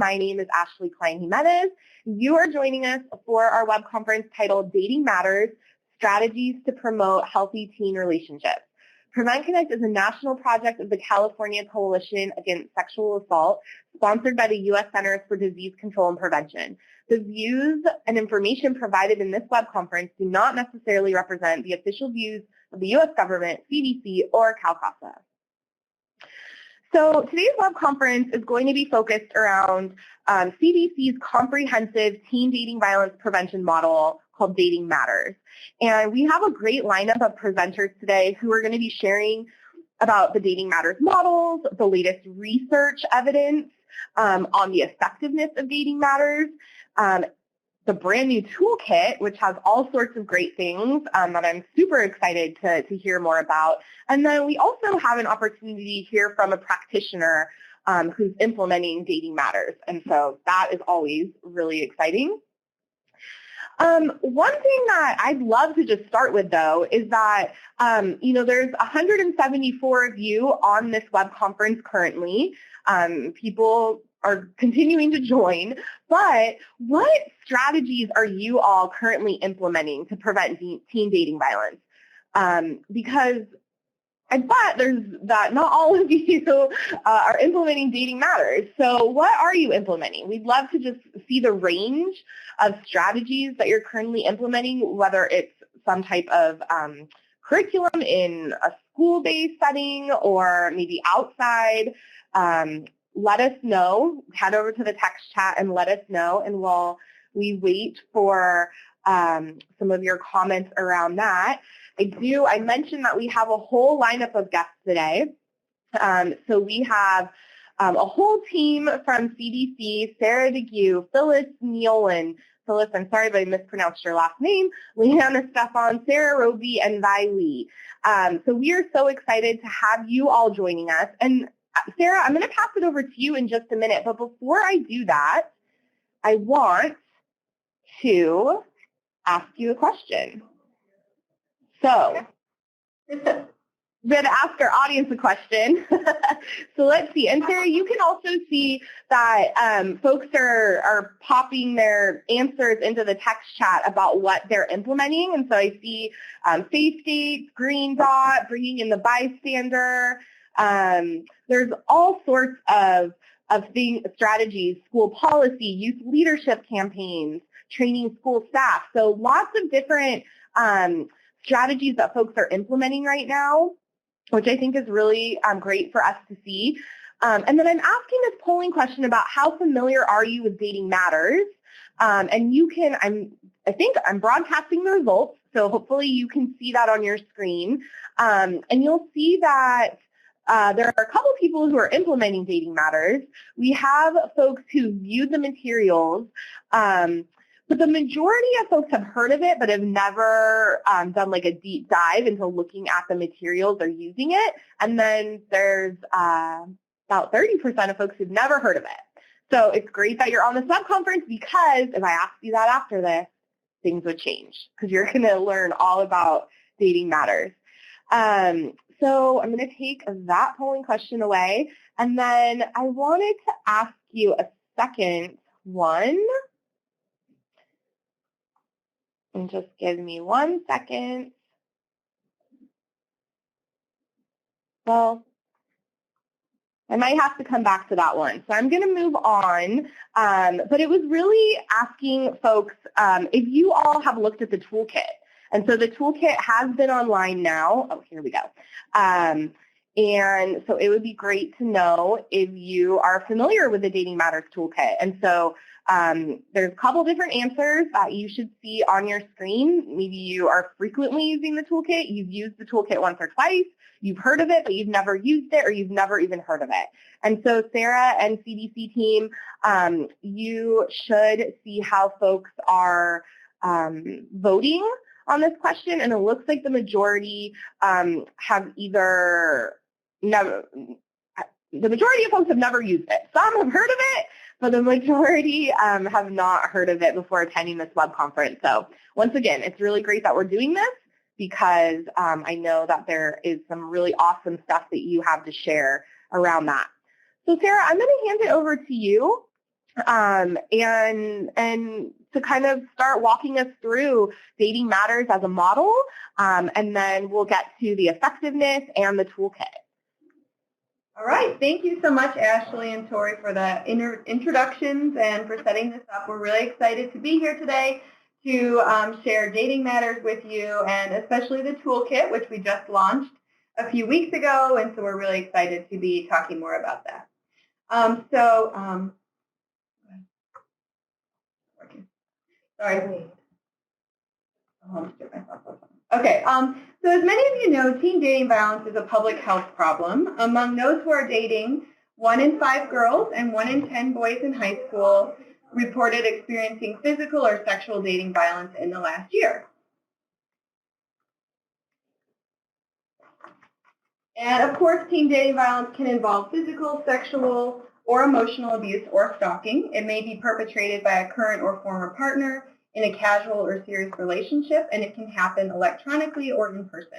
My name is Ashley Klein-Jimenez. You are joining us for our web conference titled Dating Matters, Strategies to Promote Healthy Teen Relationships. Prevent Connect is a national project of the California Coalition Against Sexual Assault, sponsored by the U.S. Centers for Disease Control and Prevention. The views and information provided in this web conference do not necessarily represent the official views of the U.S. government, CDC, or CalCASA. So today's web conference is going to be focused around CDC's comprehensive teen dating violence prevention model called Dating Matters. And we have a great lineup of presenters today who are going to be sharing about the Dating Matters models, the latest research evidence on the effectiveness of Dating Matters, the brand new toolkit, which has all sorts of great things that I'm super excited to hear more about. And then we also have an opportunity to hear from a practitioner who's implementing Dating Matters. And so that is always really exciting. One thing that I'd love to just start with, though, is that, there's 174 of you on this web conference currently. People are continuing to join, but what strategies are you all currently implementing to prevent teen dating violence? Because I bet that not all of you are implementing Dating Matters. So what are you implementing? We'd love to just see the range of strategies that you're currently implementing, whether it's some type of curriculum in a school-based setting or maybe outside. Let us know. Head over to the text chat and let us know, and while we wait for some of your comments around that, I mentioned that we have a whole lineup of guests today. So we have a whole team from CDC, Sarah DeGue, Phyllis Neolin, Phyllis, I'm sorry if I mispronounced your last name, Leanna Stefan, Sarah Roby, and Vi Lee. So we are so excited to have you all joining us. And Sarah, I'm going to pass it over to you in just a minute, but before I do that, I want to ask you a question. So I'm going to ask our audience a question. So let's see. And Sarah, you can also see that folks are popping their answers into the text chat about what they're implementing. And so I see safe dates, green dot, bringing in the bystander. There's all sorts of strategies, school policy, youth leadership campaigns, training school staff. So lots of different strategies that folks are implementing right now, which I think is really great for us to see. And then I'm asking this polling question about how familiar are you with Dating Matters? And you can, I think I'm broadcasting the results, so hopefully you can see that on your screen. And you'll see that there are a couple people who are implementing Dating Matters. We have folks who viewed the materials, but the majority of folks have heard of it but have never done like a deep dive into looking at the materials or using it. And then there's about 30% of folks who've never heard of it. So it's great that you're on this web conference, because if I asked you that after this, things would change, because you're going to learn all about Dating Matters. So I'm going to take that polling question away, and then I wanted to ask you a second one. And just give me 1 second. Well, I might have to come back to that one. So I'm going to move on. But it was really asking folks if you all have looked at the toolkit. And so the toolkit has been online now. Oh, here we go. And so it would be great to know if you are familiar with the Dating Matters Toolkit. And so there's a couple different answers that you should see on your screen. Maybe you are frequently using the toolkit. You've used the toolkit once or twice. You've heard of it, but you've never used it, or you've never even heard of it. And so Sarah and CDC team, you should see how folks are voting on this question, and it looks like the majority have either never, the majority of folks have never used it. Some have heard of it, but the majority have not heard of it before attending this web conference. So once again, it's really great that we're doing this, because I know that there is some really awesome stuff that you have to share around that. So Sarah, I'm going to hand it over to you. and to kind of start walking us through Dating Matters as a model, and then we'll get to the effectiveness and the toolkit. All right. Thank you so much, Ashley and Tori, for the introductions and for setting this up. We're really excited to be here today to share Dating Matters with you, and especially the toolkit, which we just launched a few weeks ago, and so we're really excited to be talking more about that. Sorry. Okay, so as many of you know, teen dating violence is a public health problem. Among those who are dating, 1 in 5 girls and 1 in 10 boys in high school reported experiencing physical or sexual dating violence in the last year. And of course, teen dating violence can involve physical, sexual, or emotional abuse or stalking. It may be perpetrated by a current or former partner in a casual or serious relationship, and it can happen electronically or in person.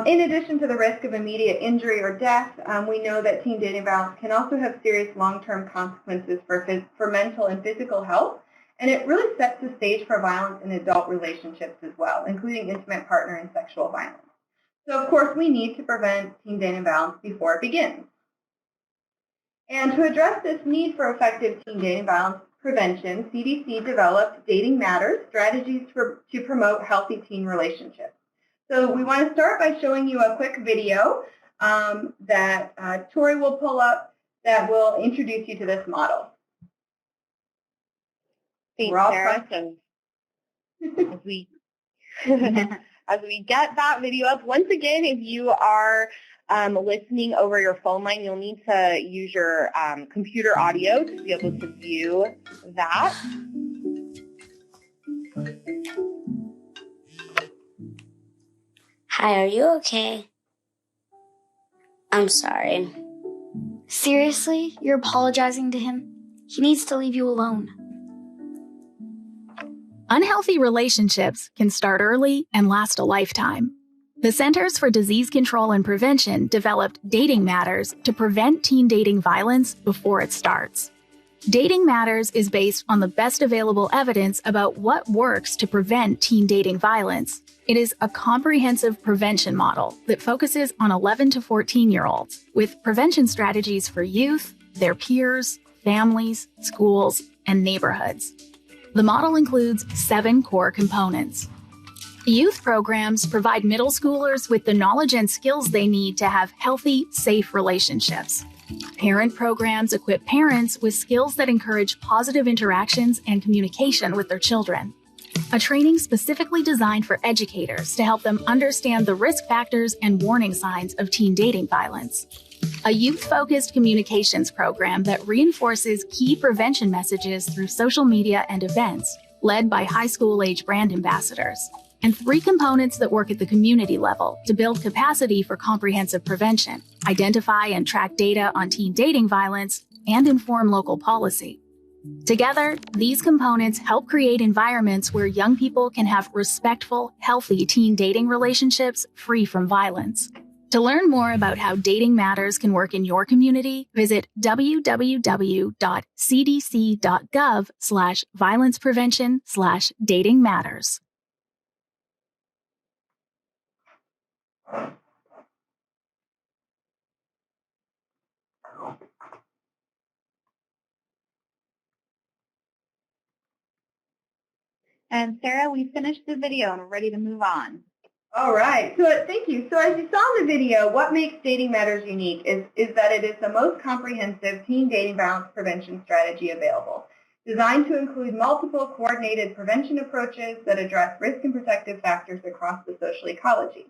In addition to the risk of immediate injury or death, we know that teen dating violence can also have serious long-term consequences for mental and physical health, and it really sets the stage for violence in adult relationships as well, including intimate partner and sexual violence. So, of course, we need to prevent teen dating violence before it begins. And to address this need for effective teen dating violence prevention, CDC developed Dating Matters, strategies to promote healthy teen relationships. So we want to start by showing you a quick video that Tori will pull up that will introduce you to this model. Thanks, Sarah. As we get that video up, once again, if you are listening over your phone line, you'll need to use your computer audio to be able to view that. Hi, are you okay? I'm sorry. Seriously? You're apologizing to him? He needs to leave you alone. Unhealthy relationships can start early and last a lifetime. The Centers for Disease Control and Prevention developed Dating Matters to prevent teen dating violence before it starts. Dating Matters is based on the best available evidence about what works to prevent teen dating violence. It is a comprehensive prevention model that focuses on 11 to 14-year-olds with prevention strategies for youth, their peers, families, schools, and neighborhoods. The model includes 7 core components. Youth programs provide middle schoolers with the knowledge and skills they need to have healthy, safe relationships. Parent programs equip parents with skills that encourage positive interactions and communication with their children. A training specifically designed for educators to help them understand the risk factors and warning signs of teen dating violence. A youth-focused communications program that reinforces key prevention messages through social media and events, led by high school-age brand ambassadors. And 3 components that work at the community level to build capacity for comprehensive prevention, identify and track data on teen dating violence, and inform local policy. Together, these components help create environments where young people can have respectful, healthy teen dating relationships free from violence. To learn more about how Dating Matters can work in your community, visit www.cdc.gov/violence-prevention/dating-matters. And Sarah, we finished the video and we're ready to move on. All right. So thank you. So as you saw in the video, what makes Dating Matters unique is that it is the most comprehensive teen dating violence prevention strategy available, designed to include multiple coordinated prevention approaches that address risk and protective factors across the social ecology.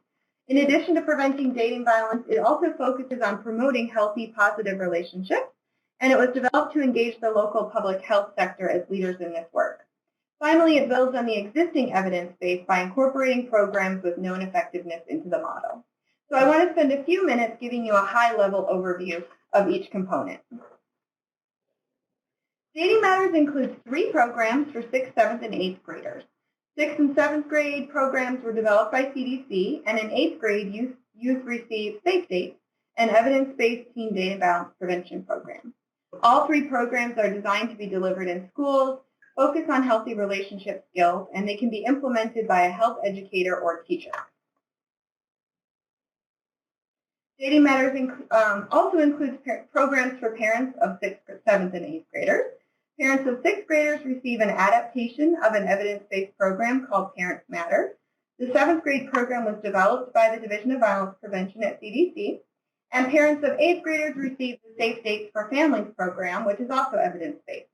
In addition to preventing dating violence, it also focuses on promoting healthy, positive relationships, and it was developed to engage the local public health sector as leaders in this work. Finally, it builds on the existing evidence base by incorporating programs with known effectiveness into the model. So I want to spend a few minutes giving you a high-level overview of each component. Dating Matters includes 3 programs for 6th, 7th, and 8th graders. 6th and 7th grade programs were developed by CDC, and in 8th grade, youth receive safe dates and evidence-based teen dating violence prevention program. All 3 programs are designed to be delivered in schools, focus on healthy relationship skills, and they can be implemented by a health educator or teacher. Dating Matters also includes programs for parents of 6th, 7th, and 8th graders. Parents of 6th graders receive an adaptation of an evidence-based program called Dating Matters. The 7th grade program was developed by the Division of Violence Prevention at CDC, and parents of 8th graders receive the Safe Dates for Families program, which is also evidence-based.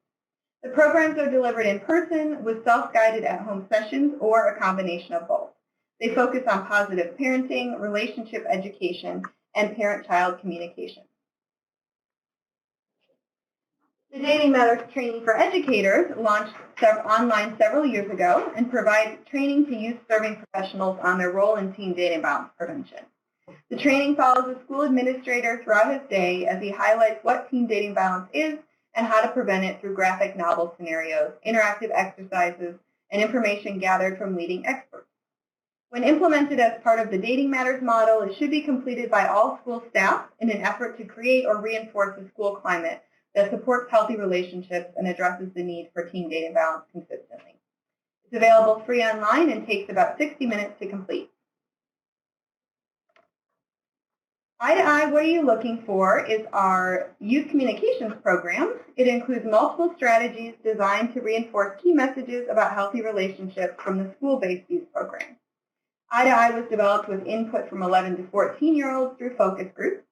The programs are delivered in person with self-guided at-home sessions or a combination of both. They focus on positive parenting, relationship education, and parent-child communication. The Dating Matters Training for Educators launched online several years ago and provides training to youth-serving professionals on their role in teen dating violence prevention. The training follows a school administrator throughout his day as he highlights what teen dating violence is and how to prevent it through graphic novel scenarios, interactive exercises, and information gathered from leading experts. When implemented as part of the Dating Matters model, it should be completed by all school staff in an effort to create or reinforce a school climate that supports healthy relationships and addresses the need for teen dating violence consistently. It's available free online and takes about 60 minutes to complete. Eye to Eye, What Are You Looking For is our youth communications program. It includes multiple strategies designed to reinforce key messages about healthy relationships from the school-based youth program. Eye to Eye was developed with input from 11 to 14-year-olds through focus groups.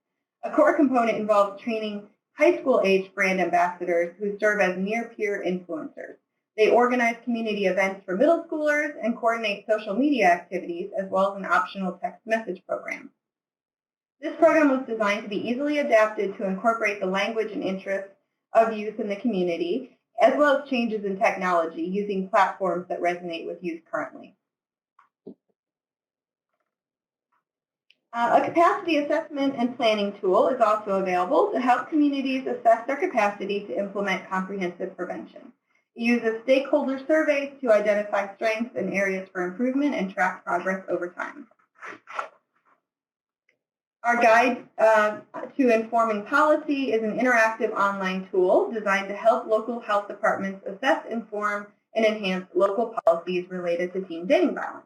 A core component involves training high school-age brand ambassadors who serve as near-peer influencers. They organize community events for middle schoolers and coordinate social media activities, as well as an optional text message program. This program was designed to be easily adapted to incorporate the language and interests of youth in the community, as well as changes in technology using platforms that resonate with youth currently. A capacity assessment and planning tool is also available to help communities assess their capacity to implement comprehensive prevention. It uses stakeholder surveys to identify strengths and areas for improvement and track progress over time. Our guide to informing policy is an interactive online tool designed to help local health departments assess, inform, and enhance local policies related to teen dating violence.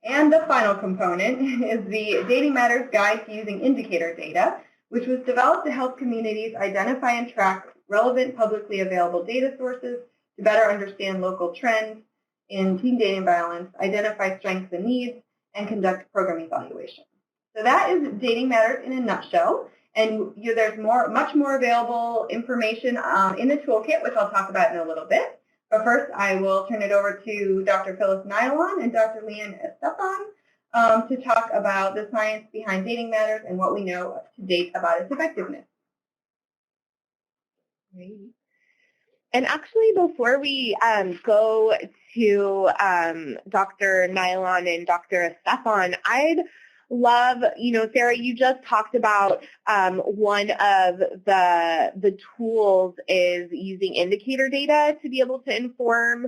And the final component is the Dating Matters Guide to Using Indicator Data, which was developed to help communities identify and track relevant publicly available data sources to better understand local trends in teen dating violence, identify strengths and needs, and conduct program evaluation. So that is Dating Matters in a nutshell. And there's much more available information in the toolkit, which I'll talk about in a little bit. But first, I will turn it over to Dr. Phyllis Nylon and Dr. Leanne Estefan to talk about the science behind Dating Matters and what we know to date about its effectiveness. Great. And actually, before we go to Dr. Nylon and Dr. Estefan, I'd love, Sarah, you just talked about one of the tools is using indicator data to be able to inform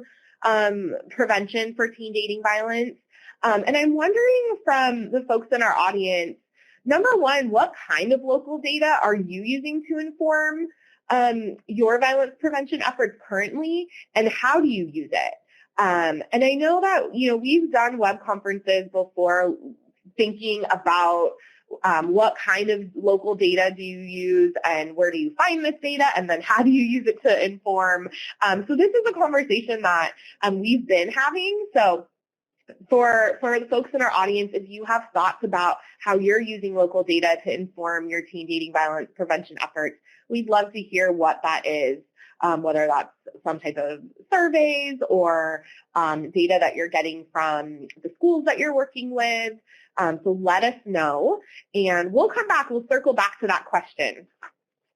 prevention for teen dating violence. And I'm wondering from the folks in our audience, number one, what kind of local data are you using to inform your violence prevention efforts currently, and how do you use it? And I know that, we've done web conferences before thinking about what kind of local data do you use and where do you find this data, and then how do you use it to inform. So this is a conversation that we've been having. So for the folks in our audience, if you have thoughts about how you're using local data to inform your teen dating violence prevention efforts, we'd love to hear what that is, whether that's some type of surveys or data that you're getting from the schools that you're working with. So let us know, and we'll come back. We'll circle back to that question.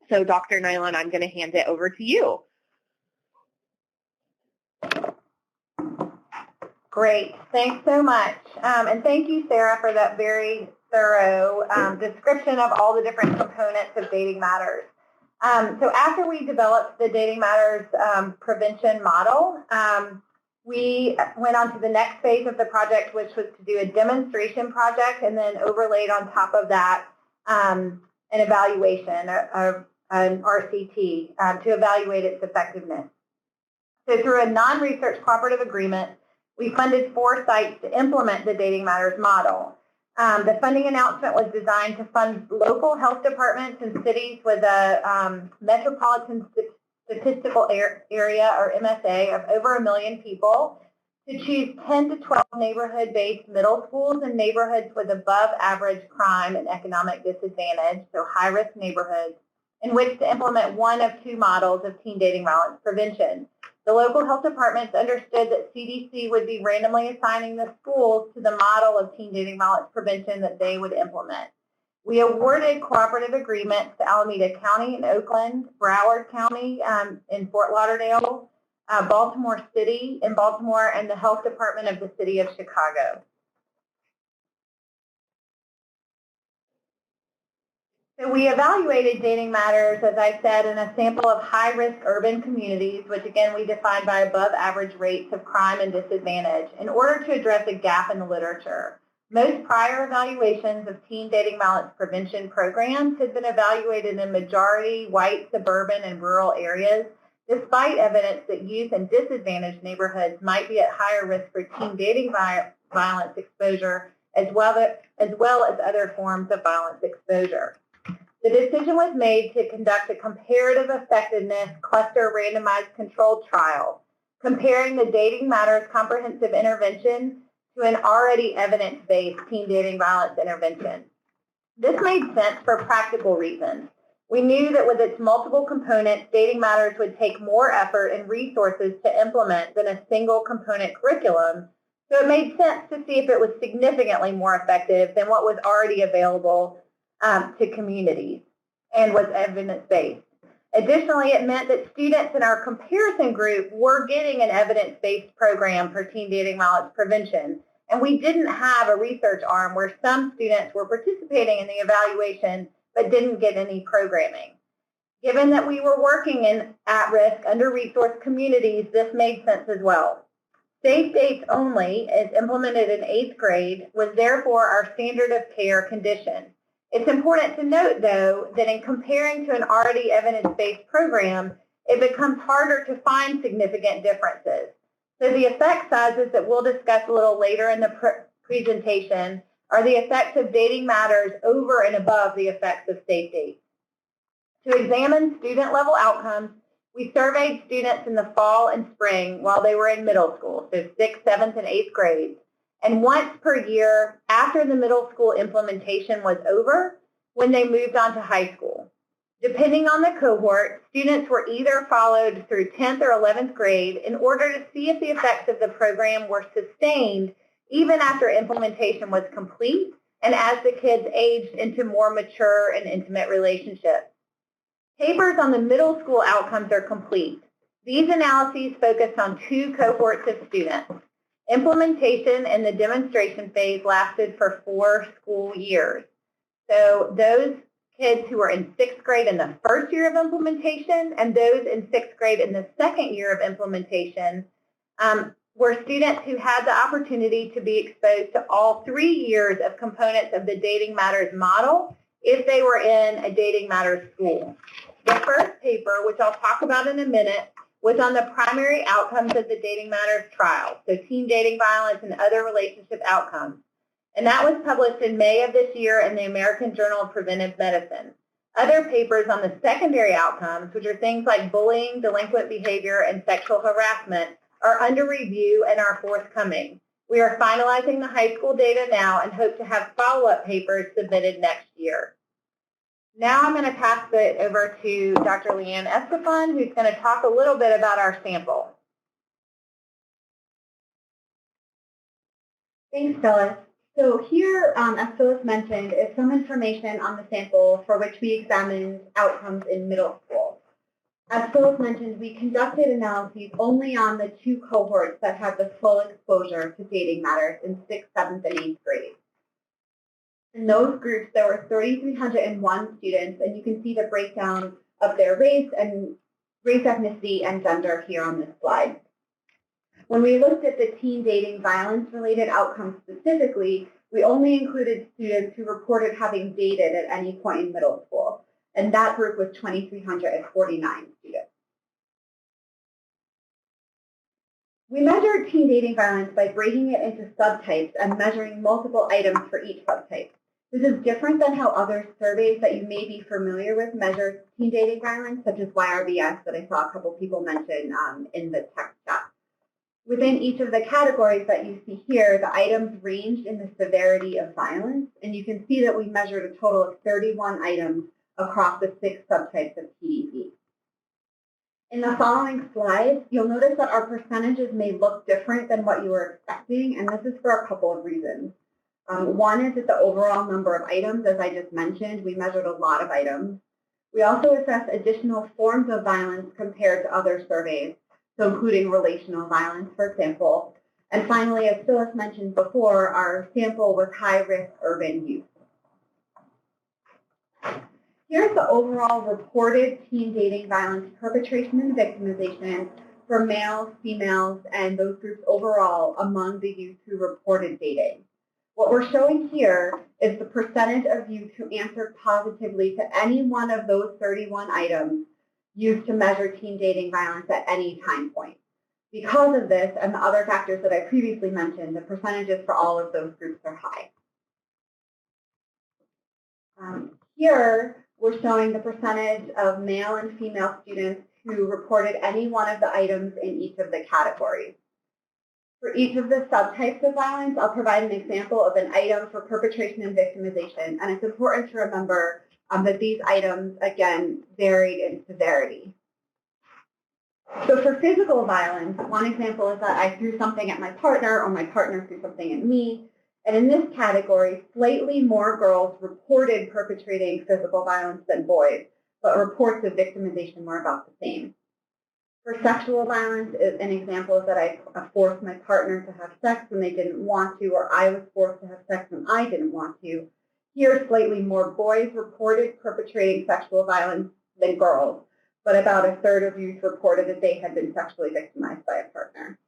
So Dr. Nylon, I'm going to hand it over to you. Great. Thanks so much. And thank you, Sarah, for that very thorough description of all the different components of Dating Matters. So after we developed the Dating Matters prevention model, we went on to the next phase of the project, which was to do a demonstration project and then overlaid on top of that an evaluation, an RCT, to evaluate its effectiveness. So through a non-research cooperative agreement, we funded 4 sites to implement the Dating Matters model. The funding announcement was designed to fund local health departments in cities with a metropolitan statistical area, or MSA, of over 1 million people, to choose 10 to 12 neighborhood-based middle schools in neighborhoods with above average crime and economic disadvantage, so high-risk neighborhoods, in which to implement one of 2 models of teen dating violence prevention. The local health departments understood that CDC would be randomly assigning the schools to the model of teen dating violence prevention that they would implement. We awarded cooperative agreements to Alameda County in Oakland, Broward County in Fort Lauderdale, Baltimore City in Baltimore, and the health department of the city of Chicago. So we evaluated Dating Matters, as I said, in a sample of high-risk urban communities, which again we defined by above average rates of crime and disadvantage, in order to address a gap in the literature. Most prior evaluations of teen dating violence prevention programs had been evaluated in majority white, suburban, and rural areas, despite evidence that youth in disadvantaged neighborhoods might be at higher risk for teen dating violence exposure, as well as other forms of violence exposure. The decision was made to conduct a comparative effectiveness cluster randomized controlled trial, comparing the Dating Matters comprehensive intervention to an already evidence-based teen dating violence intervention. This made sense for practical reasons. We knew that with its multiple components, Dating Matters would take more effort and resources to implement than a single component curriculum, so it made sense to see if it was significantly more effective than what was already available to communities and was evidence-based. Additionally, it meant that students in our comparison group were getting an evidence-based program for teen dating violence prevention, and we didn't have a research arm where some students were participating in the evaluation but didn't get any programming. Given that we were working in at-risk, under-resourced communities, this made sense as well. Safe dates only, as implemented in 8th grade, was therefore our standard of care condition. It's important to note, though, that in comparing to an already evidence-based program, it becomes harder to find significant differences. So the effect sizes that we'll discuss a little later in the presentation are the effects of Dating Matters over and above the effects of safe dates. To examine student-level outcomes, we surveyed students in the fall and spring while they were in middle school, so 6th, 7th, and 8th grades, and once per year after the middle school implementation was over, when they moved on to high school. Depending on the cohort, students were either followed through 10th or 11th grade in order to see if the effects of the program were sustained even after implementation was complete and as the kids aged into more mature and intimate relationships. Papers on the middle school outcomes are complete. These analyses focused on 2 cohorts of students. Implementation and the demonstration phase lasted for 4 school years. So those kids who were in 6th grade in the first year of implementation and those in 6th grade in the second year of implementation were students who had the opportunity to be exposed to all 3 years of components of the Dating Matters model if they were in a Dating Matters school. The first paper, which I'll talk about in a minute, was on the primary outcomes of the Dating Matters trial, so teen dating violence and other relationship outcomes. And that was published in May of this year in the American Journal of Preventive Medicine. Other papers on the secondary outcomes, which are things like bullying, delinquent behavior, and sexual harassment, are under review and are forthcoming. We are finalizing the high school data now and hope to have follow-up papers submitted next year. Now I'm going to pass it over to Dr. Leanne Estefan, who's going to talk a little bit about our sample. Thanks, Phyllis. So here, as Phyllis mentioned, is some information on the sample for which we examined outcomes in middle school. As Phyllis mentioned, we conducted analyses only on the 2 cohorts that had the full exposure to Dating Matters in 6th, 7th, and 8th grade. In those groups, there were 3,301 students, and you can see the breakdown of their race, ethnicity, and gender here on this slide. When we looked at the teen dating violence-related outcomes specifically, we only included students who reported having dated at any point in middle school, and that group was 2,349 students. We measured teen dating violence by breaking it into subtypes and measuring multiple items for each subtype. This is different than how other surveys that you may be familiar with measure teen dating violence, such as YRBS that I saw a couple people mention in the text chat. Within each of the categories that you see here, the items ranged in the severity of violence, and you can see that we measured a total of 31 items across the 6 subtypes of TDV. In the following slides, you'll notice that our percentages may look different than what you were expecting, and this is for a couple of reasons. One is that the overall number of items, as I just mentioned, we measured a lot of items. We also assessed additional forms of violence compared to other surveys, so including relational violence, for example. And finally, as Phyllis mentioned before, our sample was high-risk urban youth. Here's the overall reported teen dating violence perpetration and victimization for males, females, and those groups overall among the youth who reported dating. What we're showing here is the percentage of youth who answered positively to any one of those 31 items used to measure teen dating violence at any time point. Because of this and the other factors that I previously mentioned, the percentages for all of those groups are high. Here, we're showing the percentage of male and female students who reported any one of the items in each of the categories. For each of the subtypes of violence, I'll provide an example of an item for perpetration and victimization, and it's important to remember that these items, again, varied in severity. So for physical violence, one example is that I threw something at my partner or my partner threw something at me. And in this category, slightly more girls reported perpetrating physical violence than boys, but reports of victimization were about the same. For sexual violence, an example is that I forced my partner to have sex when they didn't want to, or I was forced to have sex when I didn't want to. Here, slightly more boys reported perpetrating sexual violence than girls, but about a third of youth reported that they had been sexually victimized by a partner.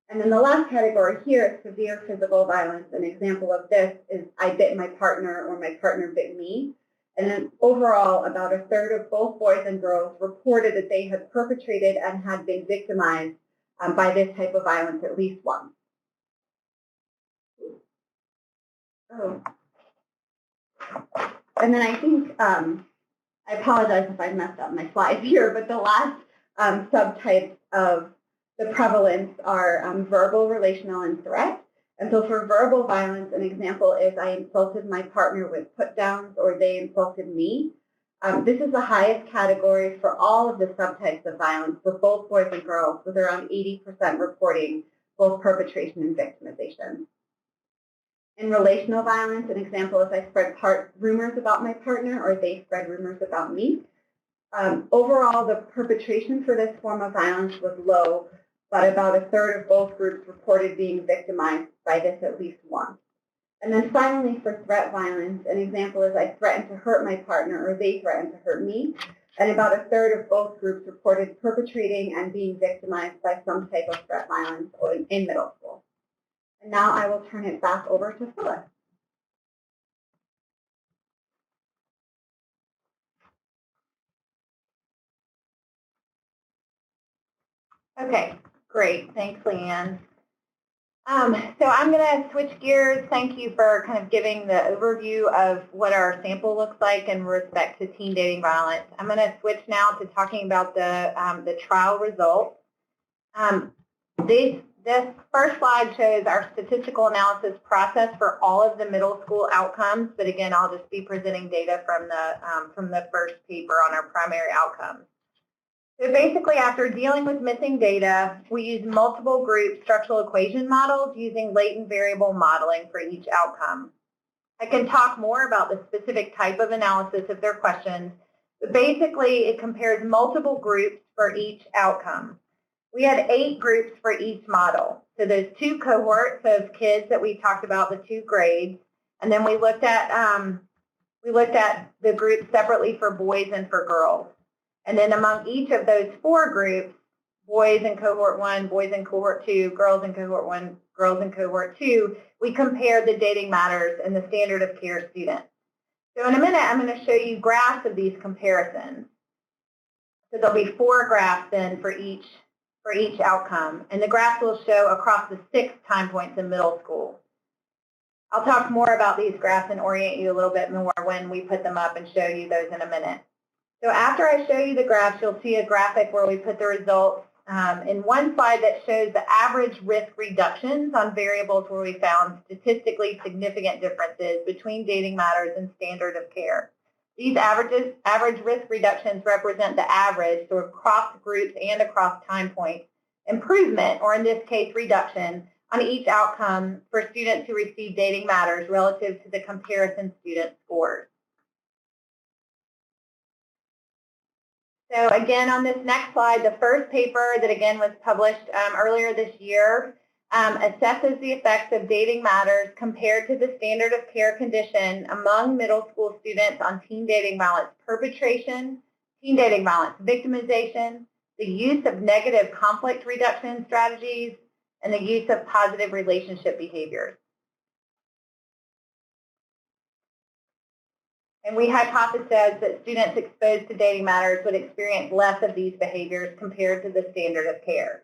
And then the last category here is severe physical violence. An example of this is I bit my partner or my partner bit me. And then overall, about a third of both boys and girls reported that they had perpetrated and had been victimized by this type of violence at least once. Oh. And then I think, I apologize if I messed up my slides here, but the last subtypes of the prevalence are verbal, relational, and threat. And so for verbal violence, an example is I insulted my partner with put-downs or they insulted me. This is the highest category for all of the subtypes of violence for both boys and girls, with around 80% reporting both perpetration and victimization. In relational violence, an example is I spread rumors about my partner or they spread rumors about me. Overall, the perpetration for this form of violence was low, but about a third of both groups reported being victimized by this at least once. And then finally, for threat violence, an example is I threatened to hurt my partner or they threatened to hurt me. And about a third of both groups reported perpetrating and being victimized by some type of threat violence in middle school. And now I will turn it back over to Phyllis. Okay, great. Thanks, Leanne. So I'm going to switch gears. Thank you for kind of giving the overview of what our sample looks like in respect to teen dating violence. I'm going to switch now to talking about the trial results. This first slide shows our statistical analysis process for all of the middle school outcomes, but again, I'll just be presenting data from the first paper on our primary outcomes. So basically, after dealing with missing data, we use multiple group structural equation models using latent variable modeling for each outcome. I can talk more about the specific type of analysis if there are questions, but basically it compares multiple groups for each outcome. We had 8 groups for each model. So there's 2 cohorts of kids that we talked about, the 2 grades, and then we looked at the groups separately for boys and for girls. And then among each of those 4 groups, boys in cohort 1, boys in cohort 2, girls in cohort 1, girls in cohort 2, we compared the Dating Matters and the standard of care students. So in a minute, I'm going to show you graphs of these comparisons. So there'll be 4 graphs then for each outcome, and the graphs will show across the 6 time points in middle school. I'll talk more about these graphs and orient you a little bit more when we put them up and show you those in a minute. So after I show you the graphs, you'll see a graphic where we put the results in one slide that shows the average risk reductions on variables where we found statistically significant differences between Dating Matters and standard of care. These average risk reductions represent the average, so across groups and across time points, improvement, or in this case, reduction, on each outcome for students who receive Dating Matters relative to the comparison student scores. So again, on this next slide, the first paper that again was published earlier this year assesses the effects of Dating Matters compared to the standard of care condition among middle school students on teen dating violence perpetration, teen dating violence victimization, the use of negative conflict reduction strategies, and the use of positive relationship behaviors. And we hypothesized that students exposed to Dating Matters would experience less of these behaviors compared to the standard of care.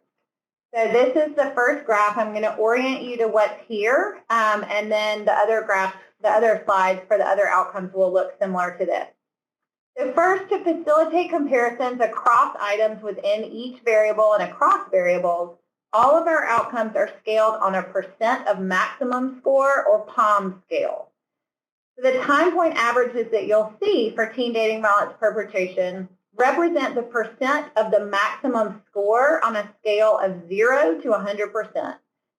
So this is the first graph. I'm going to orient you to what's here, and then the other graphs, the other slides for the other outcomes will look similar to this. So first, to facilitate comparisons across items within each variable and across variables, all of our outcomes are scaled on a % of maximum score or POM scale. So the time point averages that you'll see for teen dating violence perpetration represent the % of the maximum score on a scale of 0 to 100%.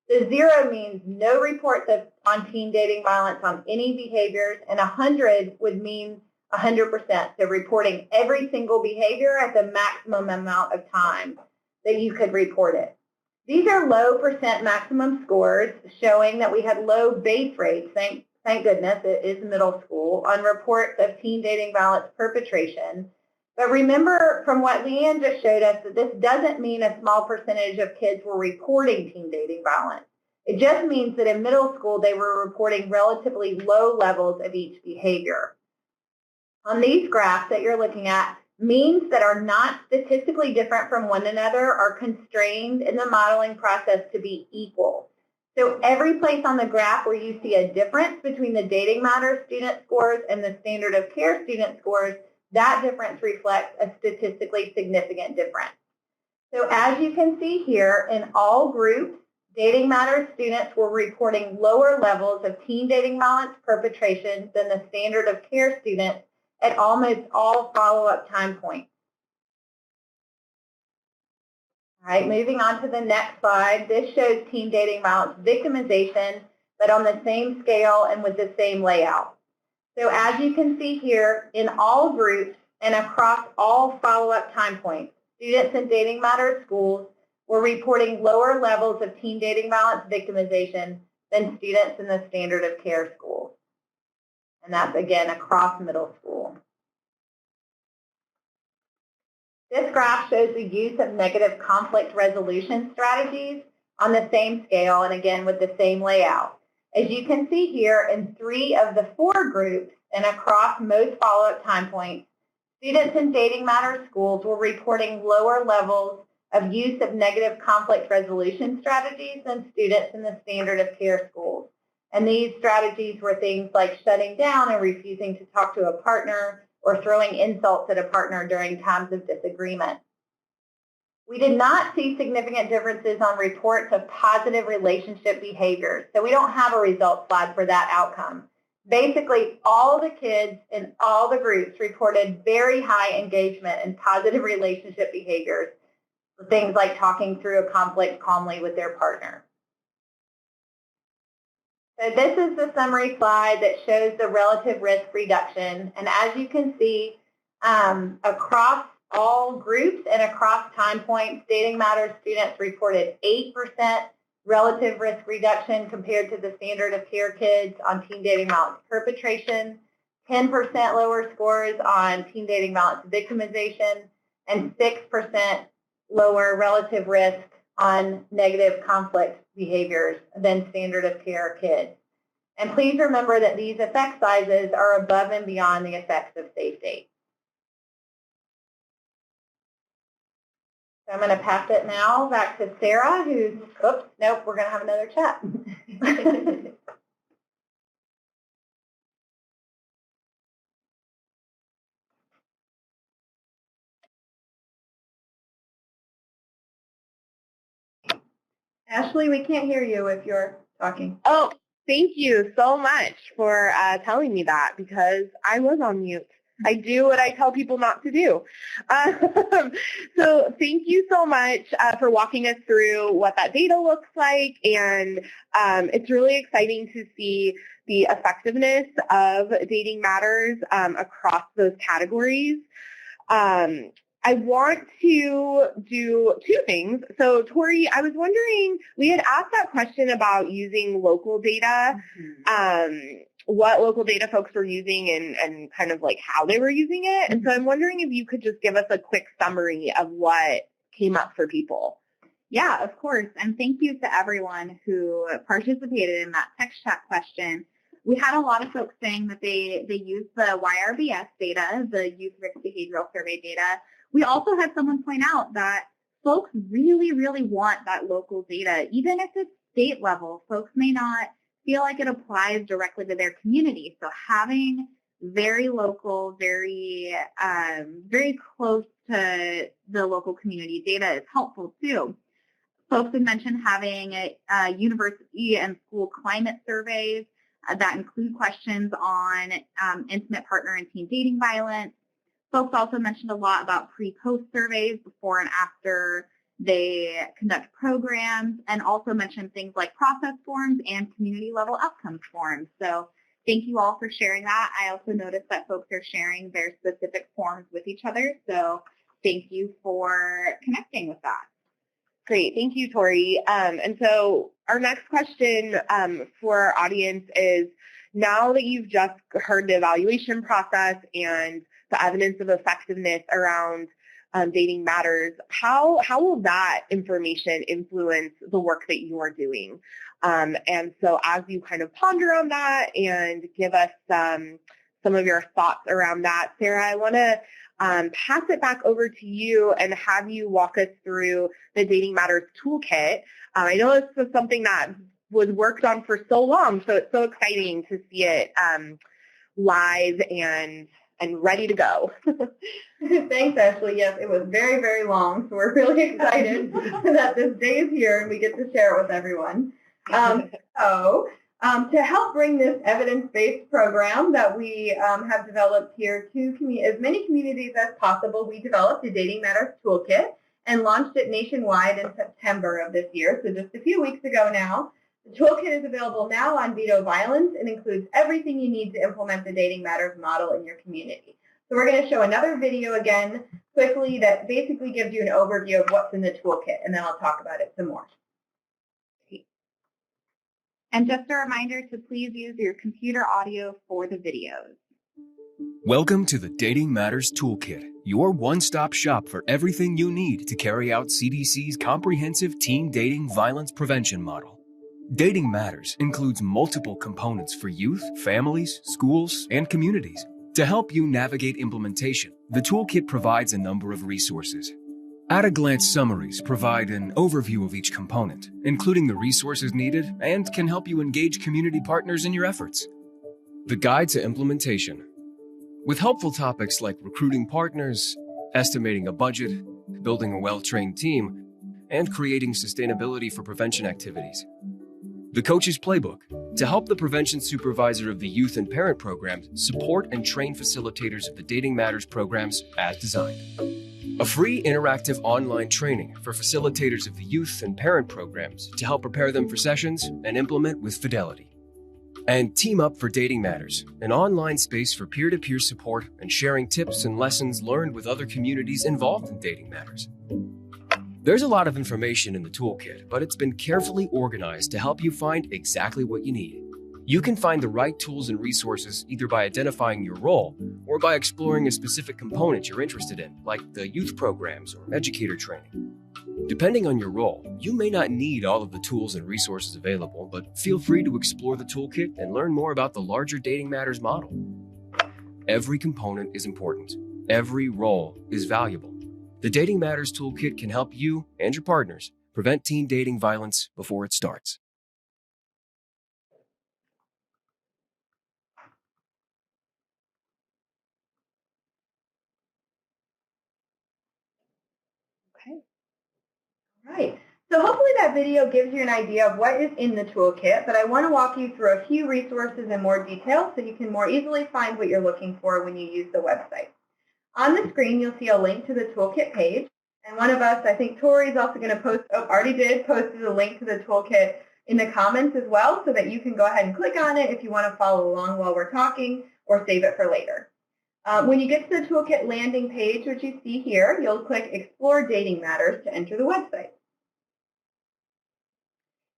So 0 means no reports on teen dating violence on any behaviors, and 100 would mean 100%, so reporting every single behavior at the maximum amount of time that you could report it. These are low % maximum scores showing that we had low base rates, thank goodness it is middle school, on reports of teen dating violence perpetration. But remember from what Leanne just showed us that this doesn't mean a small percentage of kids were reporting teen dating violence. It just means that in middle school they were reporting relatively low levels of each behavior. On these graphs that you're looking at, means that are not statistically different from one another are constrained in the modeling process to be equal. So every place on the graph where you see a difference between the Dating Matters student scores and the standard of care student scores, that difference reflects a statistically significant difference. So as you can see here, in all groups, Dating Matters students were reporting lower levels of teen dating violence perpetration than the standard of care students at almost all follow-up time points. All right, moving on to the next slide. This shows teen dating violence victimization, but on the same scale and with the same layout. So as you can see here, in all groups and across all follow-up time points, students in Dating Matters schools were reporting lower levels of teen dating violence victimization than students in the standard of care schools. And that's, again, across middle school. This graph shows the use of negative conflict resolution strategies on the same scale and, again, with the same layout. As you can see here, in 3 of the 4 groups and across most follow-up time points, students in Dating Matters schools were reporting lower levels of use of negative conflict resolution strategies than students in the standard of care schools. And these strategies were things like shutting down and refusing to talk to a partner or throwing insults at a partner during times of disagreement. We did not see significant differences on reports of positive relationship behaviors, so we don't have a result slide for that outcome. Basically, all the kids in all the groups reported very high engagement in positive relationship behaviors, things like talking through a conflict calmly with their partner. So this is the summary slide that shows the relative risk reduction. And as you can see, across all groups and across time points, Dating Matters students reported 8% relative risk reduction compared to the standard of care kids on teen dating violence perpetration, 10% lower scores on teen dating violence victimization, and 6% lower relative risk on negative conflict behaviors than standard of care kids. And please remember that these effect sizes are above and beyond the effects of safe dates. So I'm going to pass it now back to Sarah, who's, oops, nope, we're going to have another chat. Ashley, we can't hear you if you're talking. Oh, thank you so much for telling me that, because I was on mute. I do what I tell people not to do. So thank you so much for walking us through what that data looks like. And it's really exciting to see the effectiveness of Dating Matters across those categories. I want to do two things. So, Tori, I was wondering, we had asked that question about using local data, what local data folks were using and kind of like how they were using it. And so I'm wondering if you could just give us a quick summary of what came up for people. Yeah, of course. And thank you to everyone who participated in that text chat question. We had a lot of folks saying that they used the YRBS data, the Youth Risk Behavioral Survey data. We also had someone point out that folks really, really want that local data. Even if it's state level, folks may not feel like it applies directly to their community. So having very local, very close to the local community data is helpful too. Folks had mentioned having university and school climate surveys that include questions on intimate partner and teen dating violence. Folks also mentioned a lot about pre-post surveys before and after they conduct programs, and also mentioned things like process forms and community level outcomes forms. So thank you all for sharing that. I also noticed that folks are sharing their specific forms with each other. So thank you for connecting with that. Great. Thank you, Tori. And so our next question for our audience is, now that you've just heard the evaluation process and the evidence of effectiveness around Dating Matters, how will that information influence the work that you are doing? And so as you kind of ponder on that and give us some of your thoughts around that, Sarah, I want to pass it back over to you and have you walk us through the Dating Matters Toolkit. I know this was something that was worked on for so long, so it's so exciting to see it live and ready to go. Thanks, Ashley. Yes, it was very, very long, so we're really excited that this day is here and we get to share it with everyone. To help bring this evidence-based program that we have developed here to as many communities as possible, we developed a Dating Matters Toolkit and launched it nationwide in September of this year, so just a few weeks ago now. The toolkit is available now on Veto Violence and includes everything you need to implement the Dating Matters model in your community. So we're going to show another video again quickly that basically gives you an overview of what's in the toolkit, and then I'll talk about it some more. And just a reminder to please use your computer audio for the videos. Welcome to the Dating Matters Toolkit, your one-stop shop for everything you need to carry out CDC's comprehensive teen dating violence prevention model. Dating Matters includes multiple components for youth, families, schools, and communities. To help you navigate implementation, the toolkit provides a number of resources. At-a-glance summaries provide an overview of each component, including the resources needed, and can help you engage community partners in your efforts. The Guide to Implementation, with helpful topics like recruiting partners, estimating a budget, building a well-trained team, and creating sustainability for prevention activities. The Coach's Playbook, to help the prevention supervisor of the youth and parent programs support and train facilitators of the Dating Matters programs as designed. A free interactive online training for facilitators of the youth and parent programs to help prepare them for sessions and implement with fidelity. And Team Up for Dating Matters, an online space for peer-to-peer support and sharing tips and lessons learned with other communities involved in Dating Matters. There's a lot of information in the toolkit, but it's been carefully organized to help you find exactly what you need. You can find the right tools and resources either by identifying your role or by exploring a specific component you're interested in, like the youth programs or educator training. Depending on your role, you may not need all of the tools and resources available, but feel free to explore the toolkit and learn more about the larger Dating Matters model. Every component is important. Every role is valuable. The Dating Matters Toolkit can help you and your partners prevent teen dating violence before it starts. Okay. All right. So hopefully that video gives you an idea of what is in the toolkit, but I want to walk you through a few resources in more detail so you can more easily find what you're looking for when you use the website. On the screen, you'll see a link to the toolkit page, and one of us, I think Tori, is also going to post, posted a link to the toolkit in the comments as well, so that you can go ahead and click on it if you want to follow along while we're talking or save it for later. When you get to the toolkit landing page, which you see here, you'll click Explore Dating Matters to enter the website.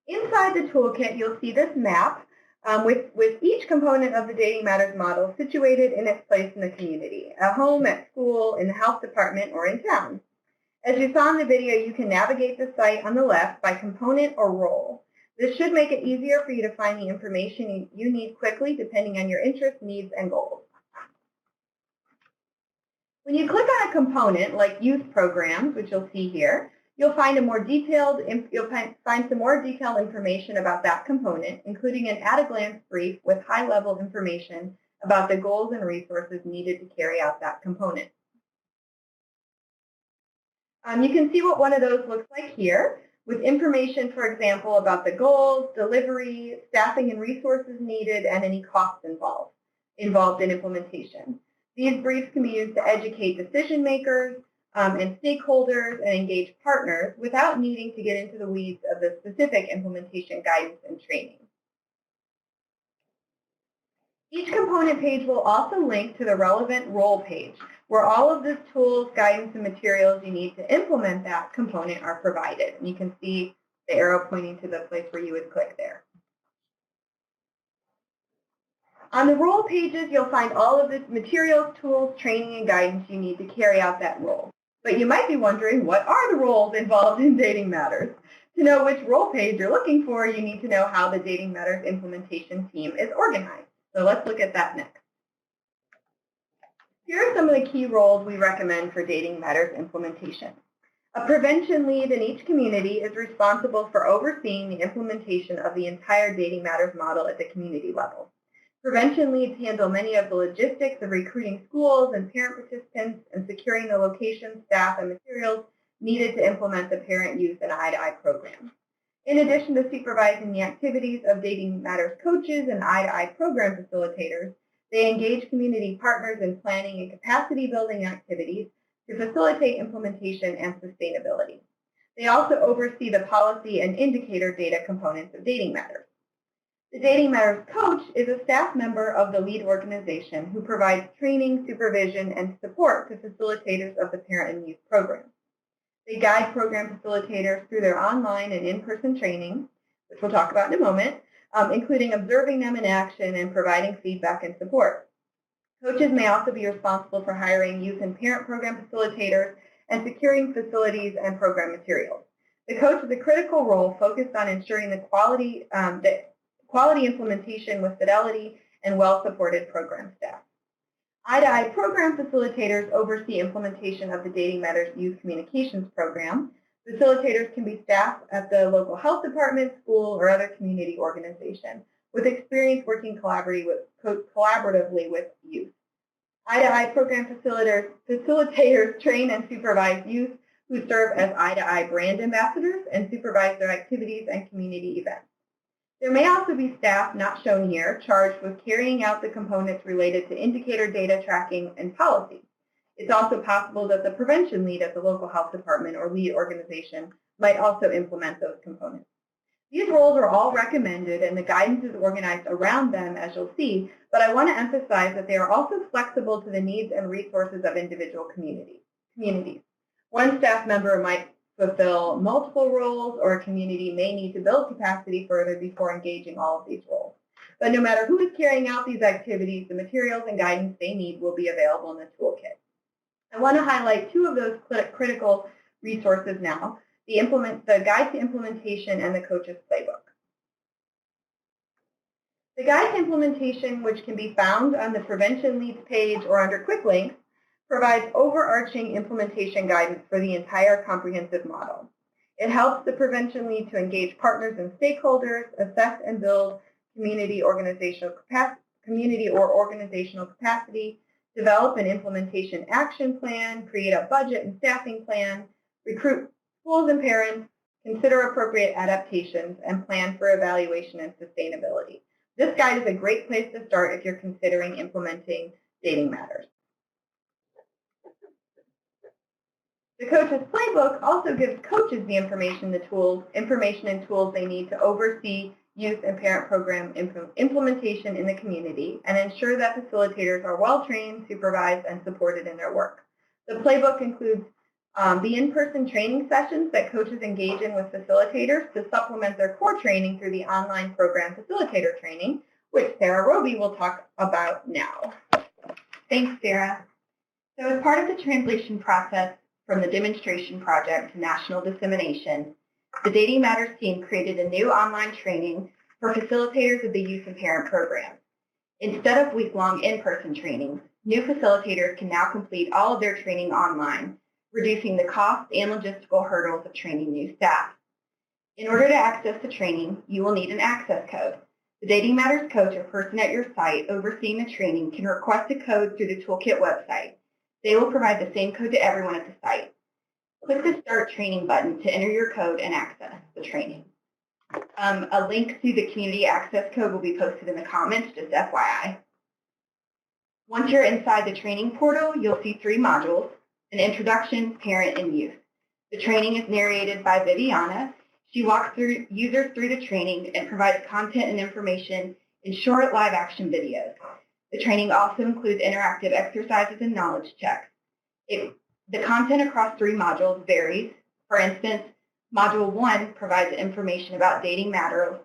Inside the toolkit, you'll see this map with each component of the Dating Matters model situated in its place in the community, at home, at school, in the health department, or in town. As you saw in the video, you can navigate the site on the left by component or role. This should make it easier for you to find the information you need quickly depending on your interests, needs, and goals. When you click on a component like youth programs, which you'll see here, you'll find some more detailed information about that component, including an at-a-glance brief with high-level information about the goals and resources needed to carry out that component. You can see what one of those looks like here, with information, for example, about the goals, delivery, staffing and resources needed, and any costs involved in implementation. These briefs can be used to educate decision makers and stakeholders and engage partners without needing to get into the weeds of the specific implementation guidance and training. Each component page will also link to the relevant role page, where all of the tools, guidance, and materials you need to implement that component are provided. And you can see the arrow pointing to the place where you would click there. On the role pages, you'll find all of the materials, tools, training, and guidance you need to carry out that role. But you might be wondering, what are the roles involved in Dating Matters? To know which role page you're looking for, you need to know how the Dating Matters implementation team is organized. So let's look at that next. Here are some of the key roles we recommend for Dating Matters implementation. A prevention lead in each community is responsible for overseeing the implementation of the entire Dating Matters model at the community level. Prevention leads handle many of the logistics of recruiting schools and parent participants and securing the location, staff, and materials needed to implement the Parent, Youth, and Eye-to-Eye program. In addition to supervising the activities of Dating Matters coaches and Eye-to-Eye program facilitators, they engage community partners in planning and capacity building activities to facilitate implementation and sustainability. They also oversee the policy and indicator data components of Dating Matters. The Dating Matters coach is a staff member of the lead organization who provides training, supervision, and support to facilitators of the Parent and Youth program. They guide program facilitators through their online and in-person training, which we'll talk about in a moment, including observing them in action and providing feedback and support. Coaches may also be responsible for hiring youth and parent program facilitators and securing facilities and program materials. The coach has a critical role focused on ensuring the quality implementation with fidelity and well-supported program staff. Eye-to-Eye program facilitators oversee implementation of the Dating Matters Youth Communications Program. Facilitators can be staff at the local health department, school, or other community organization with experience working collaboratively with youth. Eye-to-Eye program facilitators train and supervise youth who serve as Eye-to-Eye brand ambassadors and supervise their activities and community events. There may also be staff, not shown here, charged with carrying out the components related to indicator data tracking and policy. It's also possible that the prevention lead at the local health department or lead organization might also implement those components. These roles are all recommended and the guidance is organized around them, as you'll see, but I want to emphasize that they are also flexible to the needs and resources of individual communities. One staff member might fulfill multiple roles, or a community may need to build capacity further before engaging all of these roles. But no matter who is carrying out these activities, the materials and guidance they need will be available in the toolkit. I want to highlight two of those critical resources now. the guide to implementation, and the coach's playbook. The guide to implementation, which can be found on the Prevention Leads page or under Quick Links, provides overarching implementation guidance for the entire comprehensive model. It helps the prevention lead to engage partners and stakeholders, assess and build community or organizational capacity, develop an implementation action plan, create a budget and staffing plan, recruit schools and parents, consider appropriate adaptations, and plan for evaluation and sustainability. This guide is a great place to start if you're considering implementing Dating Matters. The coach's playbook also gives coaches the information and tools they need to oversee youth and parent program implementation in the community and ensure that facilitators are well-trained, supervised, and supported in their work. The playbook includes the in-person training sessions that coaches engage in with facilitators to supplement their core training through the online program facilitator training, which Sarah Roby will talk about now. Thanks, Sarah. So as part of the translation process from the demonstration project to national dissemination, the Dating Matters team created a new online training for facilitators of the youth and parent program. Instead of week-long in-person trainings, new facilitators can now complete all of their training online, reducing the cost and logistical hurdles of training new staff. In order to access the training, you will need an access code. The Dating Matters coach or person at your site overseeing the training can request a code through the Toolkit website. They will provide the same code to everyone at the site. Click the Start Training button to enter your code and access the training. A link to the community access code will be posted in the comments, just FYI. Once you're inside the training portal, you'll see 3 modules: an introduction, parent, and youth. The training is narrated by Viviana. She walks users through the training and provides content and information in short live action videos. The training also includes interactive exercises and knowledge checks. The content across 3 modules varies. For instance, Module 1 provides information about dating matters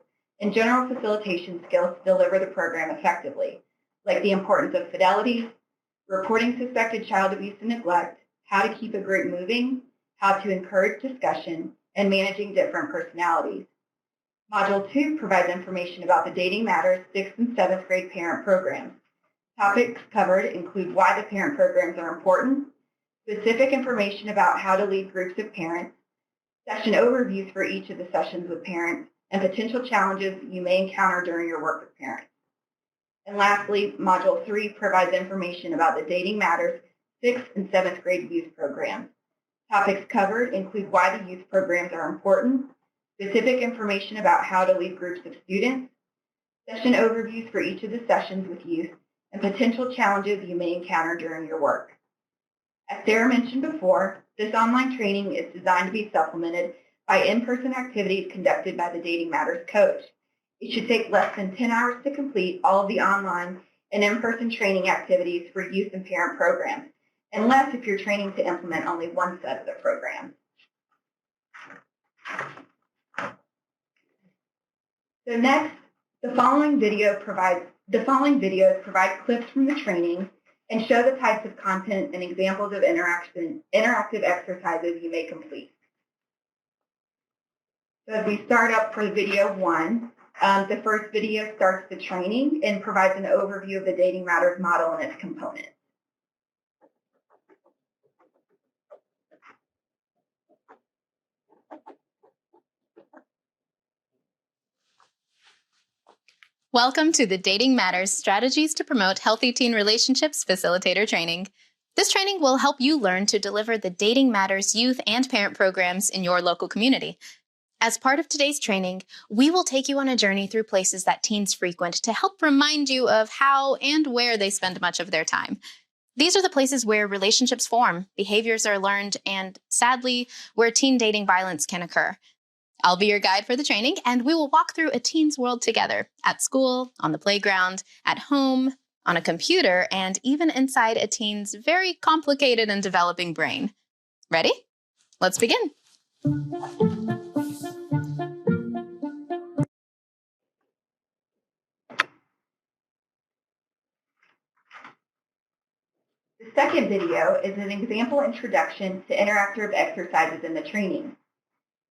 and general facilitation skills to deliver the program effectively, like the importance of fidelity, reporting suspected child abuse and neglect, how to keep a group moving, how to encourage discussion, and managing different personalities. Module 2 provides information about the Dating Matters 6th and 7th grade parent programs. Topics covered include why the parent programs are important, specific information about how to lead groups of parents, session overviews for each of the sessions with parents, and potential challenges you may encounter during your work with parents. And lastly, Module 3 provides information about the Dating Matters 6th and 7th grade youth programs. Topics covered include why the youth programs are important, specific information about how to lead groups of students, session overviews for each of the sessions with youth, and potential challenges you may encounter during your work. As Sarah mentioned before, this online training is designed to be supplemented by in-person activities conducted by the Dating Matters coach. It should take less than 10 hours to complete all of the online and in-person training activities for youth and parent programs, unless if you're training to implement only one set of the program. So next, the following videos provide clips from the training and show the types of content and examples of interactive exercises you may complete. So as we start up for video 1, the first video starts the training and provides an overview of the Dating Matters model and its components. Welcome to the Dating Matters Strategies to Promote Healthy Teen Relationships Facilitator Training. This training will help you learn to deliver the Dating Matters youth and parent programs in your local community. As part of today's training, we will take you on a journey through places that teens frequent to help remind you of how and where they spend much of their time. These are the places where relationships form, behaviors are learned, and sadly, where teen dating violence can occur. I'll be your guide for the training, and we will walk through a teen's world together, at school, on the playground, at home, on a computer, and even inside a teen's very complicated and developing brain. Ready? Let's begin. The second video is an example introduction to interactive exercises in the training.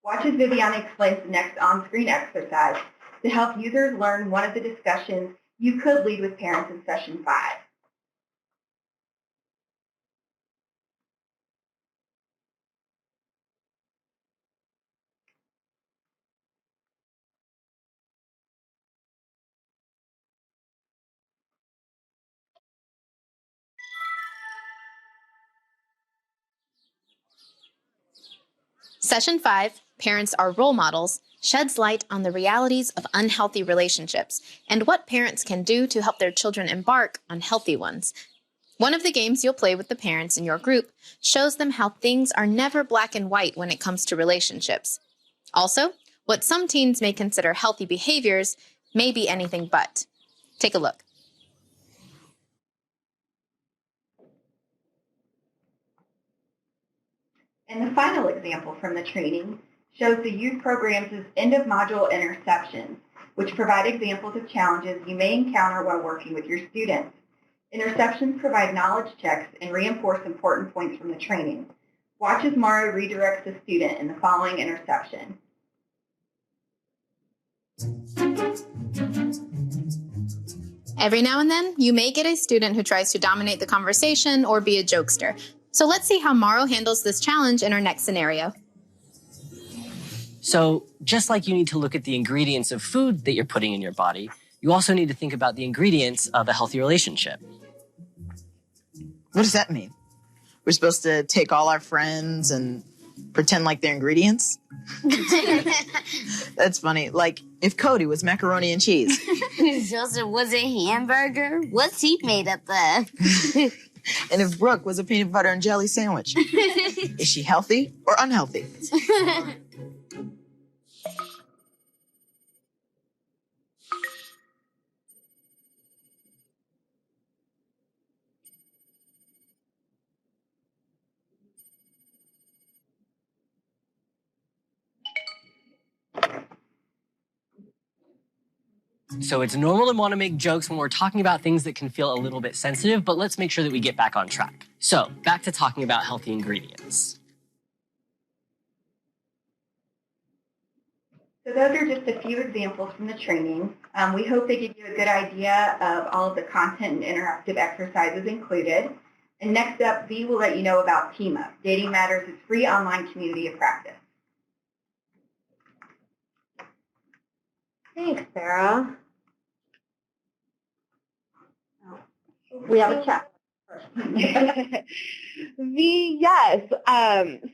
Watch as Viviana explains the next on-screen exercise to help users learn one of the discussions you could lead with parents in session 5. Session 5, Parents Are Role Models, sheds light on the realities of unhealthy relationships and what parents can do to help their children embark on healthy ones. One of the games you'll play with the parents in your group shows them how things are never black and white when it comes to relationships. Also, what some teens may consider healthy behaviors may be anything but. Take a look. And the final example from the training shows the youth program's end-of-module interceptions, which provide examples of challenges you may encounter while working with your students. Interceptions provide knowledge checks and reinforce important points from the training. Watch as Mara redirects the student in the following interception. Every now and then, you may get a student who tries to dominate the conversation or be a jokester. So let's see how Morrow handles this challenge in our next scenario. So just like you need to look at the ingredients of food that you're putting in your body, you also need to think about the ingredients of a healthy relationship. What does that mean? We're supposed to take all our friends and pretend like they're ingredients? That's funny. Like if Cody was macaroni and cheese. Joseph was a hamburger. What's he made up of? And if Brooke was a peanut butter and jelly sandwich. Is she healthy or unhealthy? So it's normal to want to make jokes when we're talking about things that can feel a little bit sensitive, but let's make sure that we get back on track. So back to talking about healthy ingredients. So those are just a few examples from the training. We hope they give you a good idea of all of the content and interactive exercises included. And next up, V will let you know about Team Up, Dating Matters' free online community of practice. Thanks, Sarah. We have a chat. Yes.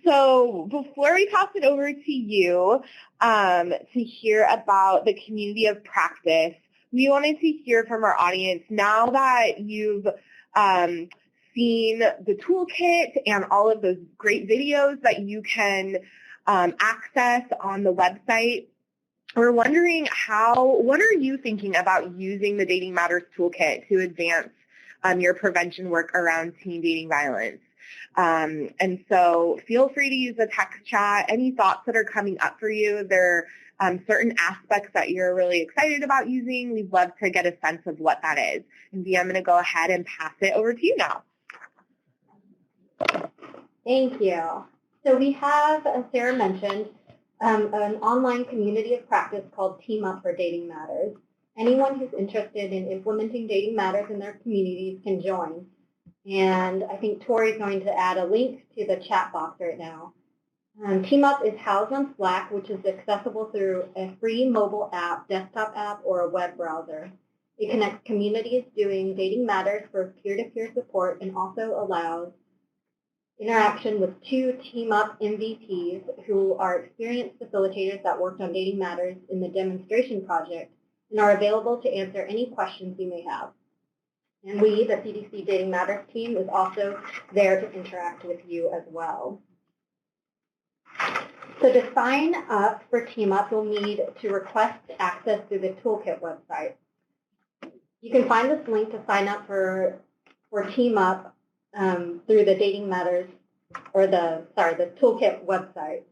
So before we pass it over to you to hear about the community of practice, we wanted to hear from our audience now that you've seen the toolkit and all of those great videos that you can access on the website. We're wondering what are you thinking about using the Dating Matters Toolkit to advance your prevention work around teen dating violence? And so feel free to use the text chat. Any thoughts that are coming up for you? If there are certain aspects that you're really excited about using, we'd love to get a sense of what that is. And Dee, I'm going to go ahead and pass it over to you now. Thank you. So we have, as Sarah mentioned, an online community of practice called Team Up for Dating Matters. Anyone who's interested in implementing Dating Matters in their communities can join. And I think Tori's going to add a link to the chat box right now. Team Up is housed on Slack, which is accessible through a free mobile app, desktop app, or a web browser. It connects communities doing Dating Matters for peer-to-peer support and also allows interaction with 2 Team Up MVPs who are experienced facilitators that worked on Dating Matters in the demonstration project and are available to answer any questions you may have. And we, the CDC Dating Matters team, is also there to interact with you as well. So to sign up for Team Up, you'll need to request access through the Toolkit website. You can find this link to sign up for Team Up through the Dating Matters, or the Toolkit website.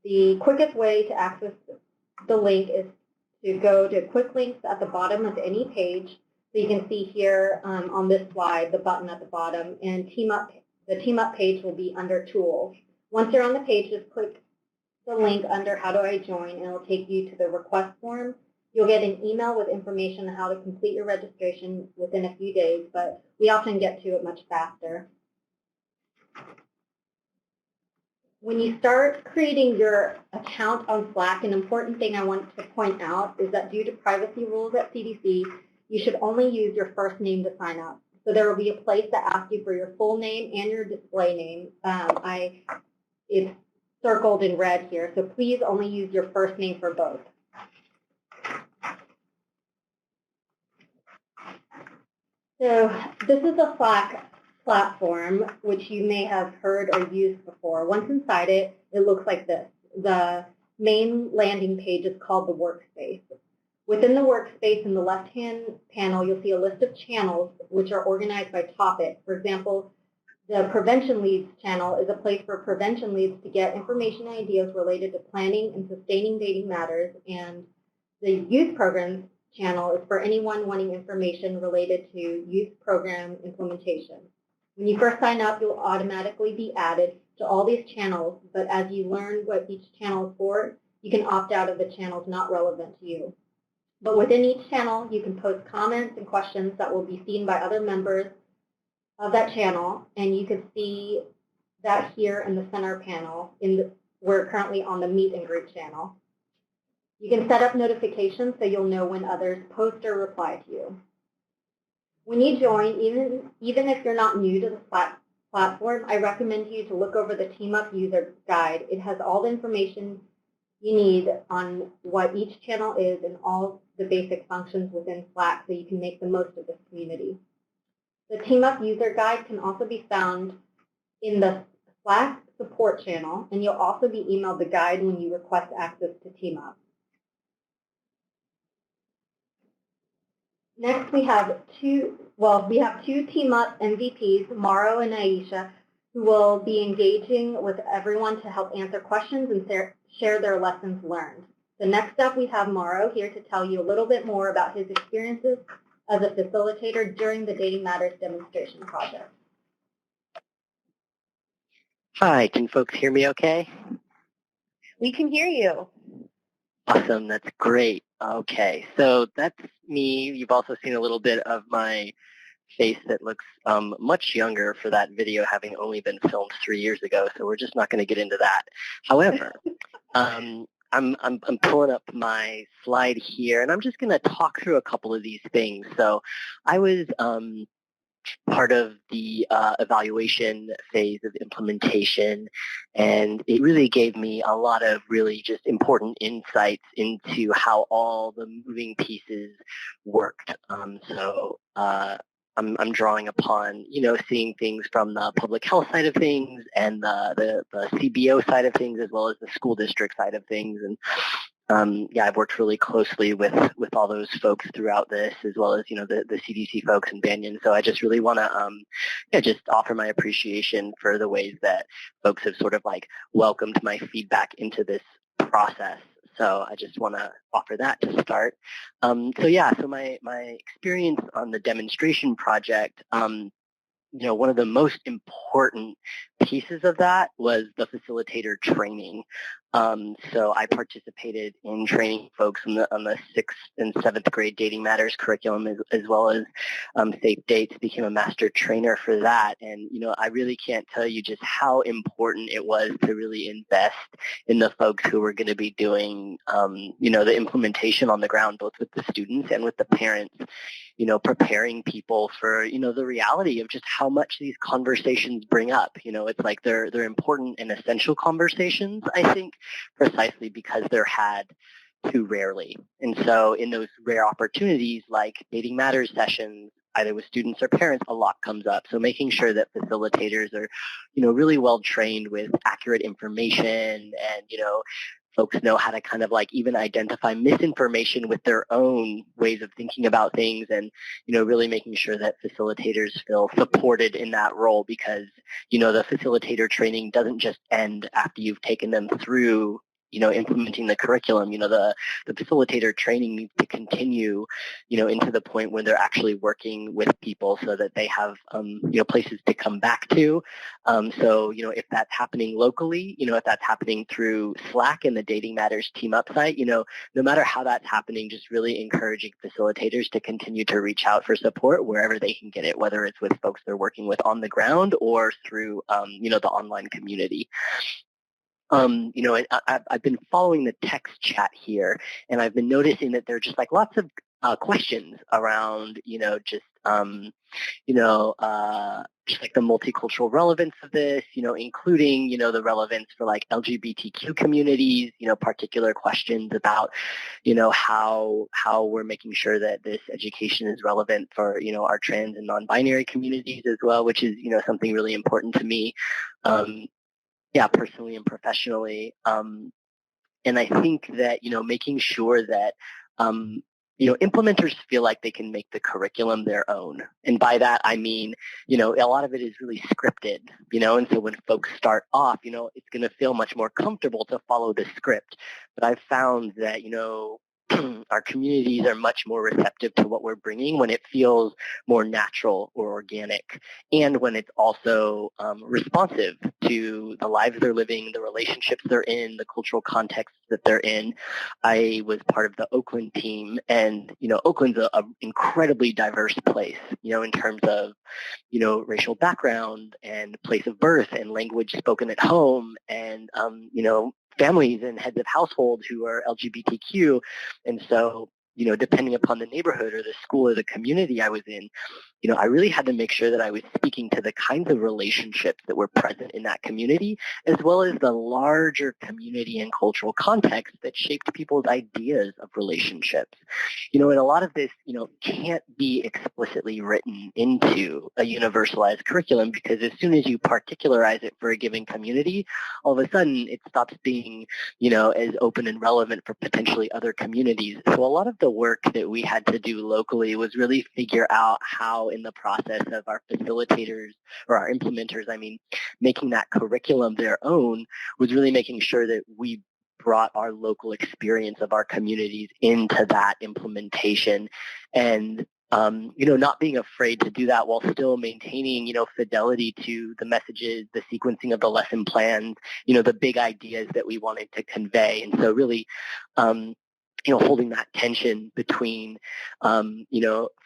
The quickest way to access the link is to go to quick links at the bottom of any page. So you can see here on this slide, the button at the bottom, and the Team Up page will be under Tools. Once you're on the page, just click the link under How Do I Join, and it'll take you to the request form. You'll get an email with information on how to complete your registration within a few days, but we often get to it much faster. When you start creating your account on Slack, an important thing I want to point out is that due to privacy rules at CDC, you should only use your first name to sign up. So there will be a place that asks you for your full name and your display name. It's circled in red here, so please only use your first name for both. So this is a Slack platform, which you may have heard or used before. Once inside it, it looks like this. The main landing page is called the workspace. Within the workspace, in the left-hand panel, you'll see a list of channels which are organized by topic. For example, the Prevention Leads channel is a place for prevention leads to get information and ideas related to planning and sustaining dating matters, and the Youth Programs channel is for anyone wanting information related to youth program implementation. When you first sign up, you'll automatically be added to all these channels, but as you learn what each channel is for, you can opt out of the channels not relevant to you. But within each channel, you can post comments and questions that will be seen by other members of that channel, and you can see that here in the center panel. We're currently on the Meet and Greet channel. You can set up notifications so you'll know when others post or reply to you. When you join, even if you're not new to the Slack platform, I recommend you to look over the Team Up user guide. It has all the information you need on what each channel is and all the basic functions within Slack so you can make the most of this community. The Team Up user guide can also be found in the Slack support channel, and you'll also be emailed the guide when you request access to Team Up. Next, we have two Team Up MVPs, Mauro and Aisha, who will be engaging with everyone to help answer questions and share their lessons learned. So next up, we have Mauro here to tell you a little bit more about his experiences as a facilitator during the Dating Matters demonstration project. Hi, can folks hear me okay? We can hear you. Awesome, that's great. Okay, so that's me. You've also seen a little bit of my face that looks much younger for that video, having only been filmed 3 years ago, so we're just not going to get into that. However, I'm pulling up my slide here, and I'm just going to talk through a couple of these things. So I was part of the evaluation phase of implementation, and it really gave me a lot of really just important insights into how all the moving pieces worked. I'm drawing upon, seeing things from the public health side of things and the CBO side of things, as well as the school district side of things. And I've worked really closely with all those folks throughout this, as well as, the CDC folks and Banyan. So I just really want to just offer my appreciation for the ways that folks have sort of like welcomed my feedback into this process. So I just want to offer that to start. So my experience on the demonstration project, one of the most important pieces of that was the facilitator training. So I participated in training folks on the 6th and 7th grade Dating Matters curriculum, as well as Safe Dates, became a master trainer for that. And, I really can't tell you just how important it was to really invest in the folks who were going to be doing, the implementation on the ground, both with the students and with the parents, preparing people for, the reality of just how much these conversations bring up. It's like they're important and essential conversations, I think, precisely because they're had too rarely. And so in those rare opportunities like Dating Matters sessions, either with students or parents, a lot comes up. So making sure that facilitators are, really well trained with accurate information and, folks know how to kind of like even identify misinformation with their own ways of thinking about things, and, really making sure that facilitators feel supported in that role, because, the facilitator training doesn't just end after you've taken them through, implementing the curriculum. The facilitator training needs to continue, into the point where they're actually working with people so that they have, places to come back to. So, if that's happening locally, if that's happening through Slack and the Dating Matters Team Up site, no matter how that's happening, just really encouraging facilitators to continue to reach out for support wherever they can get it, whether it's with folks they're working with on the ground or through, the online community. I've been following the text chat here, and I've been noticing that there are just like lots of questions around, just like the multicultural relevance of this, including, the relevance for like LGBTQ communities, particular questions about, how we're making sure that this education is relevant for, our trans and non-binary communities as well, which is, something really important to me. Personally and professionally. And I think that, making sure that, implementers feel like they can make the curriculum their own. And by that, I mean, a lot of it is really scripted, and so when folks start off, it's going to feel much more comfortable to follow the script. But I've found that, our communities are much more receptive to what we're bringing when it feels more natural or organic, and when it's also responsive to the lives they're living, the relationships they're in, the cultural contexts that they're in. I was part of the Oakland team, and Oakland's an incredibly diverse place, in terms of racial background and place of birth and language spoken at home, and families and heads of households who are LGBTQ. And so, depending upon the neighborhood or the school or the community I was in, I really had to make sure that I was speaking to the kinds of relationships that were present in that community, as well as the larger community and cultural context that shaped people's ideas of relationships. And a lot of this, can't be explicitly written into a universalized curriculum, because as soon as you particularize it for a given community, all of a sudden it stops being, as open and relevant for potentially other communities. So a lot of the work that we had to do locally was really figure out how, in the process of our facilitators or our implementers, making that curriculum their own, was really making sure that we brought our local experience of our communities into that implementation, and not being afraid to do that while still maintaining, fidelity to the messages, the sequencing of the lesson plans, the big ideas that we wanted to convey. And so really, holding that tension between,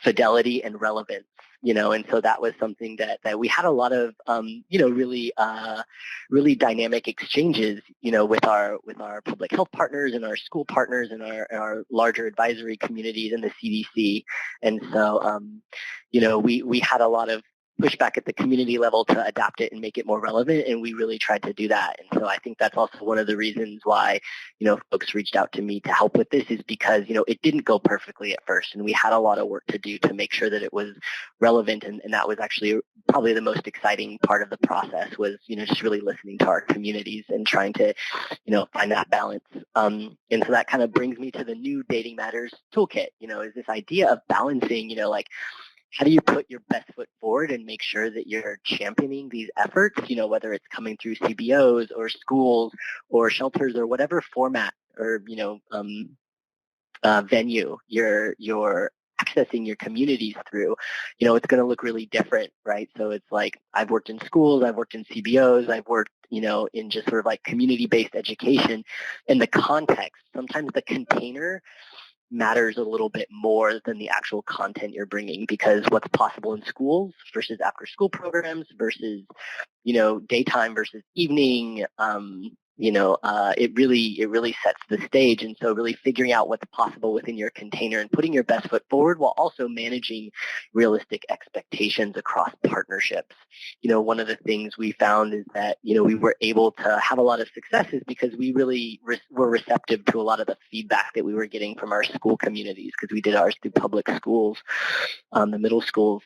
fidelity and relevance, and so that was something that we had a lot of, really dynamic exchanges, with our public health partners and our school partners and our larger advisory communities and the CDC. And so, we had a lot of pushback at the community level to adapt it and make it more relevant, and we really tried to do that. And so I think that's also one of the reasons why, folks reached out to me to help with this, is because, it didn't go perfectly at first, and we had a lot of work to do to make sure that it was relevant, and that was actually probably the most exciting part of the process, was, just really listening to our communities and trying to, find that balance. And so that kind of brings me to the new Dating Matters Toolkit, is this idea of balancing, how do you put your best foot forward and make sure that you're championing these efforts, whether it's coming through CBOs or schools or shelters or whatever format or, venue you're accessing your communities through, it's going to look really different, right? So it's like, I've worked in schools, I've worked in CBOs, I've worked, in just sort of like community-based education, and the context, sometimes the container matters a little bit more than the actual content you're bringing, because what's possible in schools versus after school programs versus, daytime versus evening, it really sets the stage. And so really figuring out what's possible within your container and putting your best foot forward while also managing realistic expectations across partnerships. One of the things we found is that, we were able to have a lot of successes because we really were receptive to a lot of the feedback that we were getting from our school communities, because we did ours through public schools, the middle schools.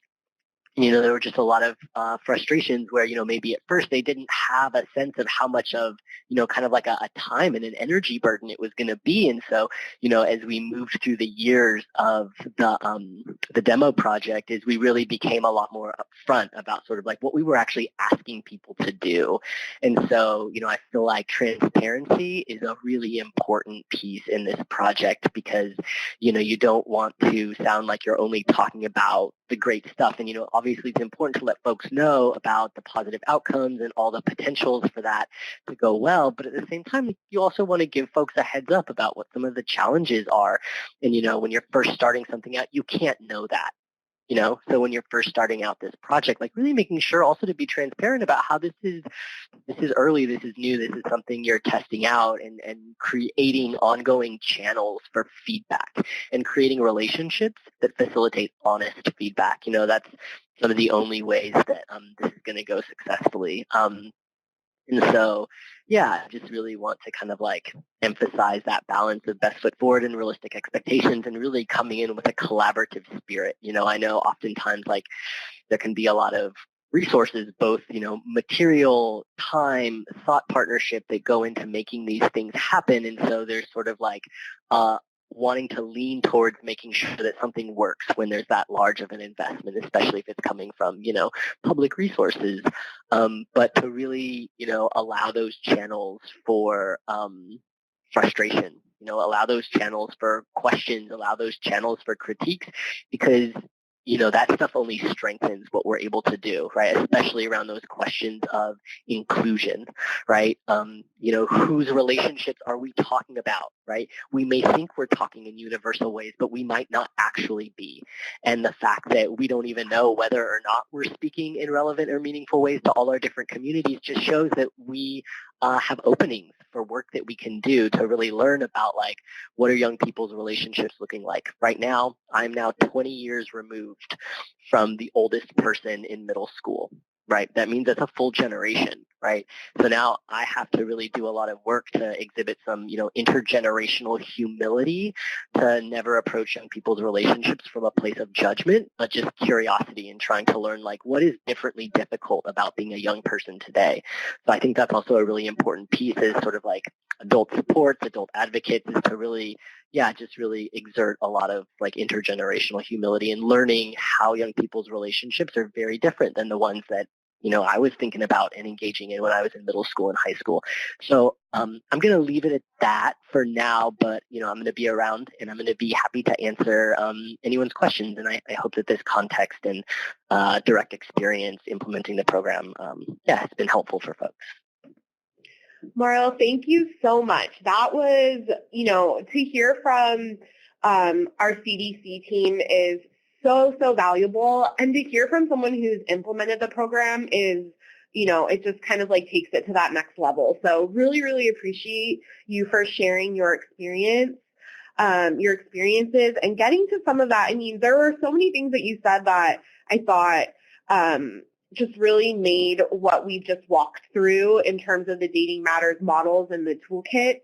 there were just a lot of frustrations where, maybe at first they didn't have a sense of how much of, kind of like a time and an energy burden it was going to be. And so, as we moved through the years of the demo project, is we really became a lot more upfront about sort of like what we were actually asking people to do. And so, I feel like transparency is a really important piece in this project because, you don't want to sound like you're only talking about the great stuff. And, obviously it's important to let folks know about the positive outcomes and all the potentials for that to go well. But at the same time, you also want to give folks a heads up about what some of the challenges are. And, when you're first starting something out, you can't know that. So when you're first starting out this project, like really making sure also to be transparent about how this is early, this is new, this is something you're testing out, and creating ongoing channels for feedback and creating relationships that facilitate honest feedback. That's some of the only ways that this is going to go successfully. And so, yeah, I just really want to kind of like emphasize that balance of best foot forward and realistic expectations and really coming in with a collaborative spirit. I know oftentimes like there can be a lot of resources, both, material, time, thought partnership that go into making these things happen. And so there's sort of like wanting to lean towards making sure that something works when there's that large of an investment, especially if it's coming from, public resources. But to really, allow those channels for frustration, allow those channels for questions, allow those channels for critiques, because that stuff only strengthens what we're able to do, right? Especially around those questions of inclusion, right? Whose relationships are we talking about, right? We may think we're talking in universal ways, but we might not actually be. And the fact that we don't even know whether or not we're speaking in relevant or meaningful ways to all our different communities just shows that we have openings for work that we can do to really learn about like what are young people's relationships looking like. Right now, I'm now 20 years removed from the oldest person in middle school, right? That means that's a full generation, right? So now I have to really do a lot of work to exhibit some, intergenerational humility to never approach young people's relationships from a place of judgment, but just curiosity and trying to learn like what is differently difficult about being a young person today. So I think that's also a really important piece is sort of like adult supports, adult advocates is to really, just really exert a lot of like intergenerational humility and learning how young people's relationships are very different than the ones that I was thinking about and engaging in when I was in middle school and high school. So I'm going to leave it at that for now, but, I'm going to be around and I'm going to be happy to answer anyone's questions. And I hope that this context and direct experience implementing the program, has been helpful for folks. Mario, thank you so much. That was, to hear from our CDC team is so valuable. And to hear from someone who's implemented the program is, it just kind of like takes it to that next level. So really, really appreciate you for sharing your experiences and getting to some of that. I mean, there were so many things that you said that I thought just really made what we just walked through in terms of the Dating Matters models and the toolkit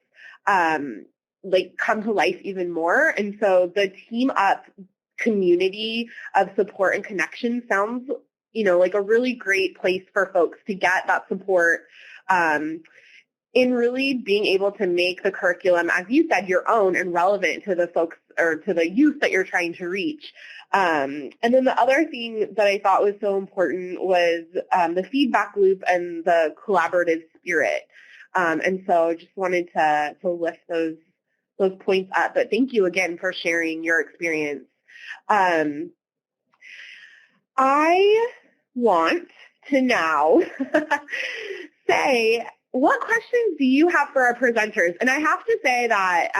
like come to life even more. And so the Team Up community of support and connection sounds, like a really great place for folks to get that support in really being able to make the curriculum, as you said, your own and relevant to the folks or to the youth that you're trying to reach. And then the other thing that I thought was so important was the feedback loop and the collaborative spirit. And so just wanted to lift those points up. But thank you again for sharing your experience. I want to now say, what questions do you have for our presenters? And I have to say that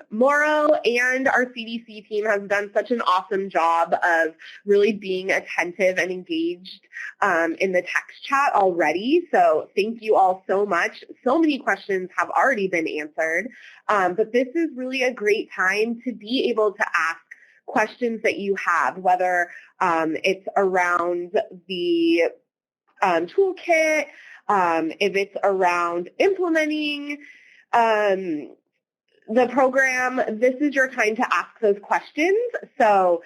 Mauro and our CDC team has done such an awesome job of really being attentive and engaged in the text chat already. So thank you all so much. So many questions have already been answered. But this is really a great time to be able to ask questions that you have, whether it's around the toolkit, if it's around implementing the program. This is your time to ask those questions. So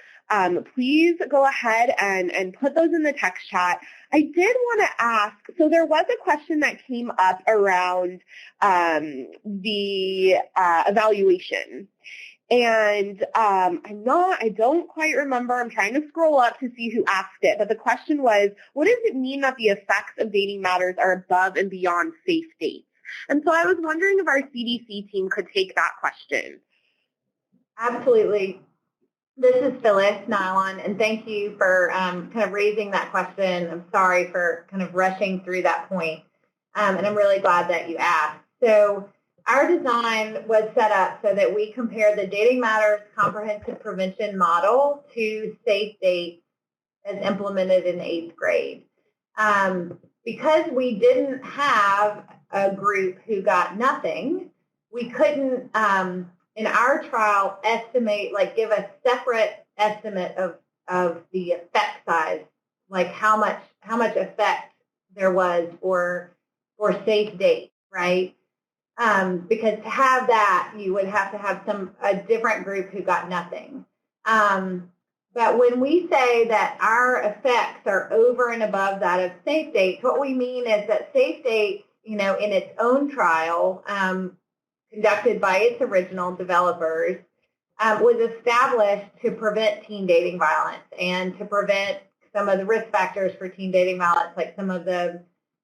please go ahead and put those in the text chat. I did want to ask, so there was a question that came up around the evaluation. And I don't quite remember. I'm trying to scroll up to see who asked it. But the question was, what does it mean that the effects of Dating Matters are above and beyond safe dates? And so I was wondering if our CDC team could take that question. Absolutely. This is Phyllis Nylon, and thank you for kind of raising that question. I'm sorry for kind of rushing through that point, and I'm really glad that you asked. So our design was set up so that we compare the Dating Matters comprehensive prevention model to safe dates as implemented in 8th grade. Because we didn't have a group who got nothing, we couldn't, in our trial, estimate, like give a separate estimate of the effect size, like how much effect there was for safe dates, right? Because to have that, you would have to have a different group who got nothing. But when we say that our effects are over and above that of safe dates, what we mean is that safe dates, in its own trial, conducted by its original developers, was established to prevent teen dating violence and to prevent some of the risk factors for teen dating violence, like some of the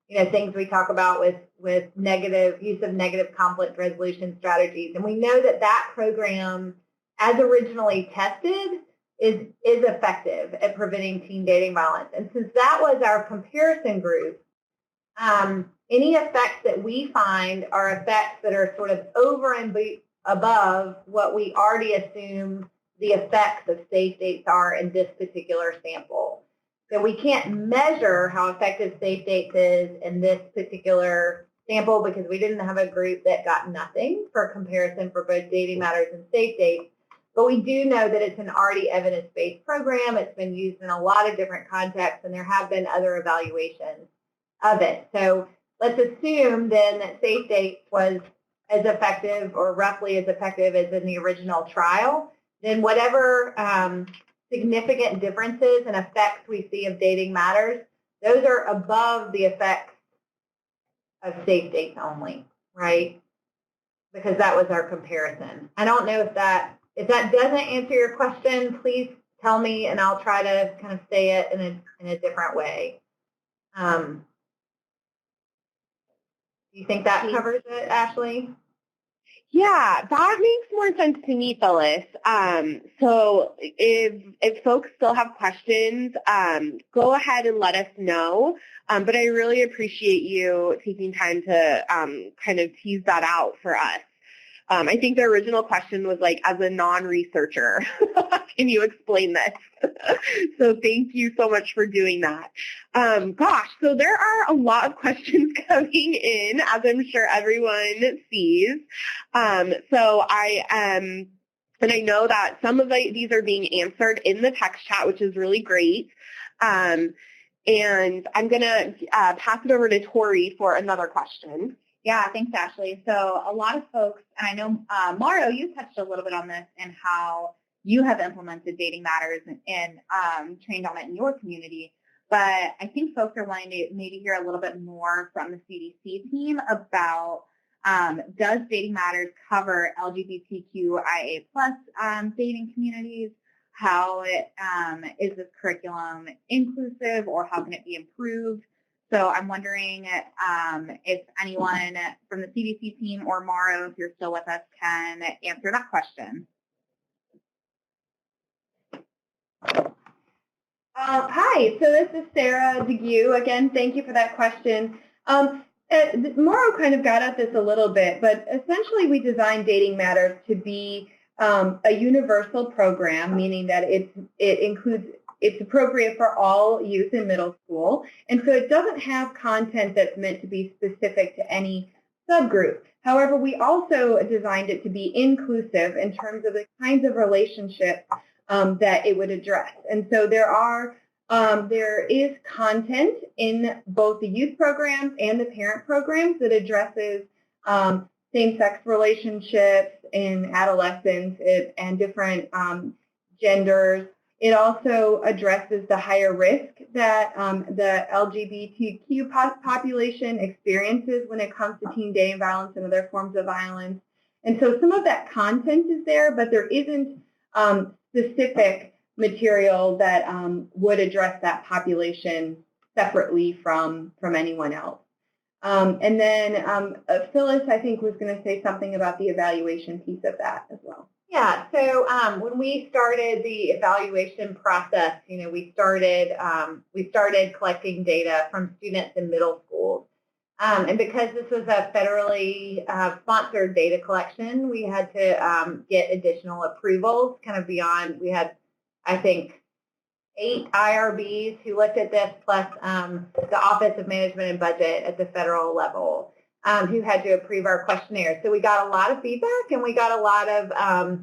things we talk about with negative use of negative conflict resolution strategies. And we know that program, as originally tested, is effective at preventing teen dating violence. And since that was our comparison group, any effects that we find are effects that are sort of over and above what we already assume the effects of safe dates are in this particular sample. So we can't measure how effective safe dates is in this particular sample because we didn't have a group that got nothing for comparison for both Dating Matters and safe dates. But we do know that it's an already evidence-based program. It's been used in a lot of different contexts, and there have been other evaluations of it. So let's assume then that safe dates was as effective or roughly as effective as in the original trial. Then whatever significant differences and effects we see of Dating Matters, those are above the effects of safe dates only, right? Because that was our comparison. I don't know if that doesn't answer your question, please tell me and I'll try to kind of say it in a different way. Do you think that covers it, Ashley? Yeah, that makes more sense to me, Phyllis. So if folks still have questions, go ahead and let us know. But I really appreciate you taking time to kind of tease that out for us. I think the original question was like, as a non-researcher, can you explain this? So thank you so much for doing that. Gosh, so there are a lot of questions coming in, as I'm sure everyone sees. So and I know that some of these are being answered in the text chat, which is really great. And I'm going to pass it over to Tori for another question. Yeah, thanks, Ashley. So a lot of folks, and I know, Mauro, you touched a little bit on this and how you have implemented Dating Matters and trained on it in your community. But I think folks are wanting to maybe hear a little bit more from the CDC team about does Dating Matters cover LGBTQIA+ dating communities? How is this curriculum inclusive, or how can it be improved? So I'm wondering if anyone from the CDC team or Mauro, if you're still with us, can answer that question. Hi, so this is Sarah DeGue. Again, thank you for that question. Mauro kind of got at this a little bit, but essentially we designed Dating Matters to be a universal program, meaning that it's appropriate for all youth in middle school. And so it doesn't have content that's meant to be specific to any subgroup. However, we also designed it to be inclusive in terms of the kinds of relationships that it would address. And so there is content in both the youth programs and the parent programs that addresses same-sex relationships in adolescents and different genders. It also addresses the higher risk that the LGBTQ population experiences when it comes to teen dating violence and other forms of violence. And so some of that content is there, but there isn't specific material that would address that population separately from anyone else. And then Phyllis, I think, was going to say something about the evaluation piece of that as well. Yeah, so when we started the evaluation process, we started collecting data from students in middle schools. And because this was a federally sponsored data collection, we had to get additional approvals kind of beyond. We had, I think, 8 IRBs who looked at this, plus the Office of Management and Budget at the federal level, who had to approve our questionnaire. So we got a lot of feedback, and we got a lot of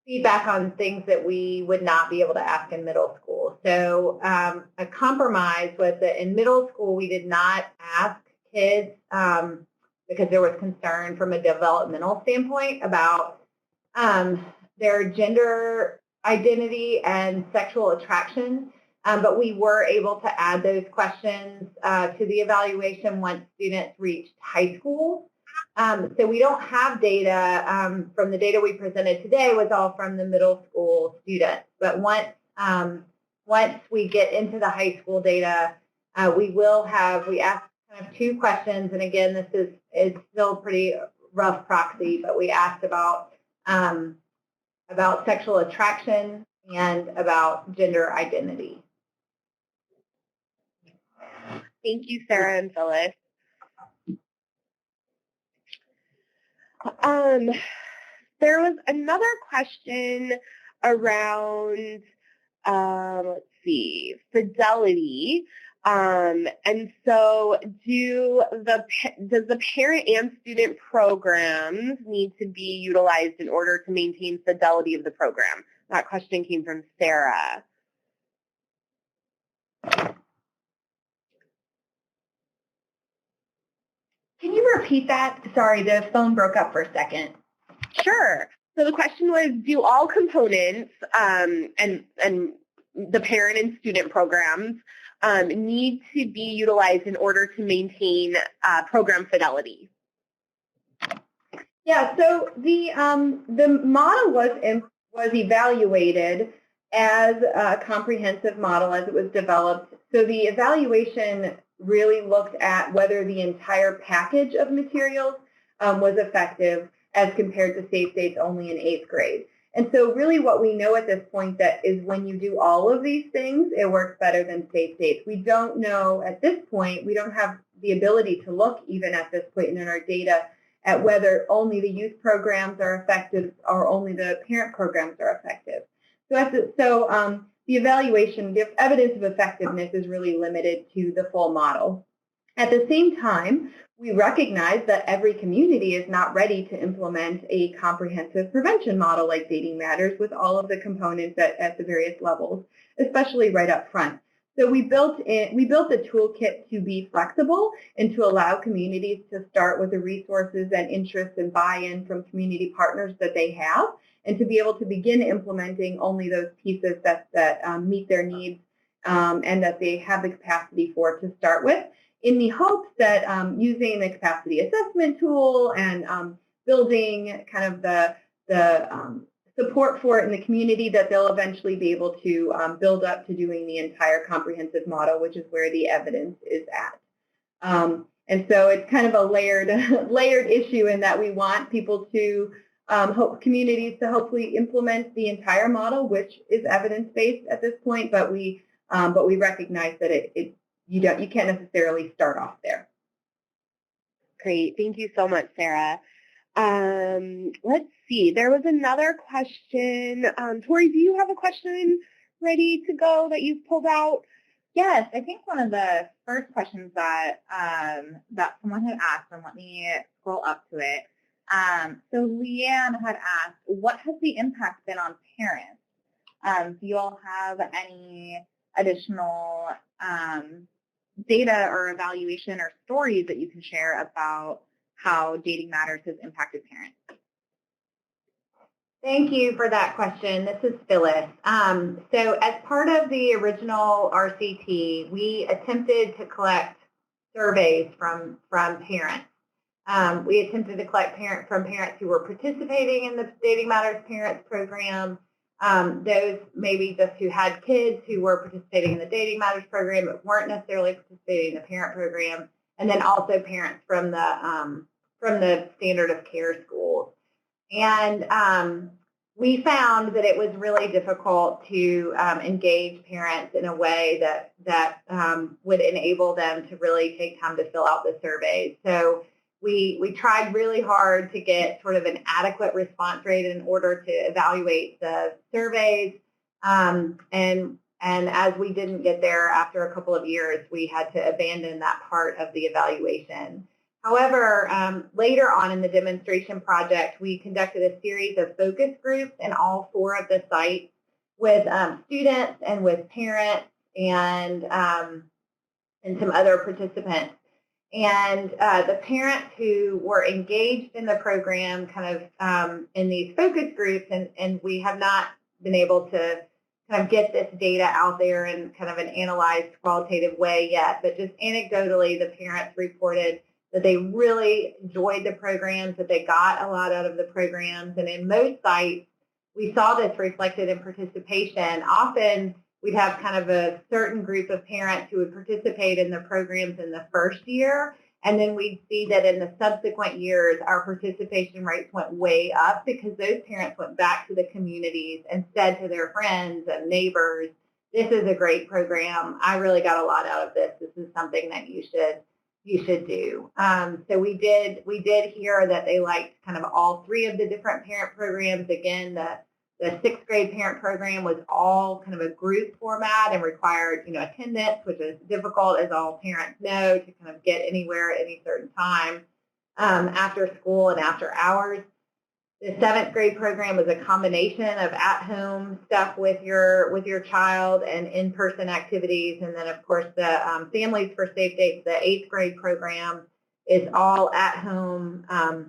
feedback on things that we would not be able to ask in middle school. So a compromise was that in middle school, we did not ask kids because there was concern from a developmental standpoint about their gender identity and sexual attraction. But we were able to add those questions to the evaluation once students reached high school. So we don't have data from the data we presented today was all from the middle school students. But once we get into the high school data, we asked kind of 2 questions. And again, this is still pretty rough proxy, but we asked about sexual attraction and about gender identity. Thank you, Sarah and Phyllis. There was another question around, let's see, fidelity. And so does the parent and student programs need to be utilized in order to maintain fidelity of the program? That question came from Sarah. Can you repeat that? Sorry, the phone broke up for a second. Sure. So the question was, do all components and the parent and student programs need to be utilized in order to maintain program fidelity? Yeah, so the model was evaluated as a comprehensive model as it was developed. So the evaluation really looked at whether the entire package of materials was effective as compared to safe dates only in 8th grade. And so really what we know at this point that is when you do all of these things, it works better than safe dates. We don't know at this point, we don't have the ability to look even at this point in our data at whether only the youth programs are effective or only the parent programs are effective. So the evaluation, the evidence of effectiveness is really limited to the full model. At the same time, we recognize that every community is not ready to implement a comprehensive prevention model like Dating Matters with all of the components at the various levels, especially right up front. So we built the toolkit to be flexible and to allow communities to start with the resources and interests and buy-in from community partners that they have, and to be able to begin implementing only those pieces that meet their needs and that they have the capacity for to start with, in the hopes that using the capacity assessment tool and building kind of the support for it in the community, that they'll eventually be able to build up to doing the entire comprehensive model, which is where the evidence is at. And so it's kind of a layered issue in that we want people to communities to hopefully implement the entire model, which is evidence-based at this point, but we recognize that you can't necessarily start off there. Great. Thank you so much, Sarah. Let's see. There was another question. Tori, do you have a question ready to go that you've pulled out? Yes, I think one of the first questions that someone had asked, and let me scroll up to it. So Leanne had asked, what has the impact been on parents? Do you all have any additional data or evaluation or stories that you can share about how Dating Matters has impacted parents? Thank you for that question. This is Phyllis. So as part of the original RCT, we attempted to collect surveys from parents. We attempted to collect from parents who were participating in the Dating Matters Parents program, those maybe just who had kids who were participating in the Dating Matters program but weren't necessarily participating in the parent program, and then also parents from the standard of care schools. And we found that it was really difficult to engage parents in a way that would enable them to really take time to fill out the surveys. So we tried really hard to get sort of an adequate response rate in order to evaluate the surveys. And as we didn't get there after a couple of years, we had to abandon that part of the evaluation. However, later on in the demonstration project, we conducted a series of focus groups in all 4 of the sites with students and with parents and some other participants. And the parents who were engaged in the program kind of in these focus groups, and we have not been able to kind of get this data out there in kind of an analyzed qualitative way yet, but just anecdotally, the parents reported that they really enjoyed the programs, that they got a lot out of the programs. And in most sites, we saw this reflected in participation. Often we'd have kind of a certain group of parents who would participate in the programs in the first year, and then we'd see that in the subsequent years, our participation rates went way up because those parents went back to the communities and said to their friends and neighbors, this is a great program. I really got a lot out of this. This is something that you should do. So we did hear that they liked kind of all 3 of the different parent programs. Again, the 6th grade parent program was all kind of a group format and required, attendance, which is difficult, as all parents know, to kind of get anywhere at any certain time after school and after hours. The 7th grade program was a combination of at-home stuff with your child and in-person activities. And then, of course, the Families for Safe Dates, the 8th grade program, is all at-home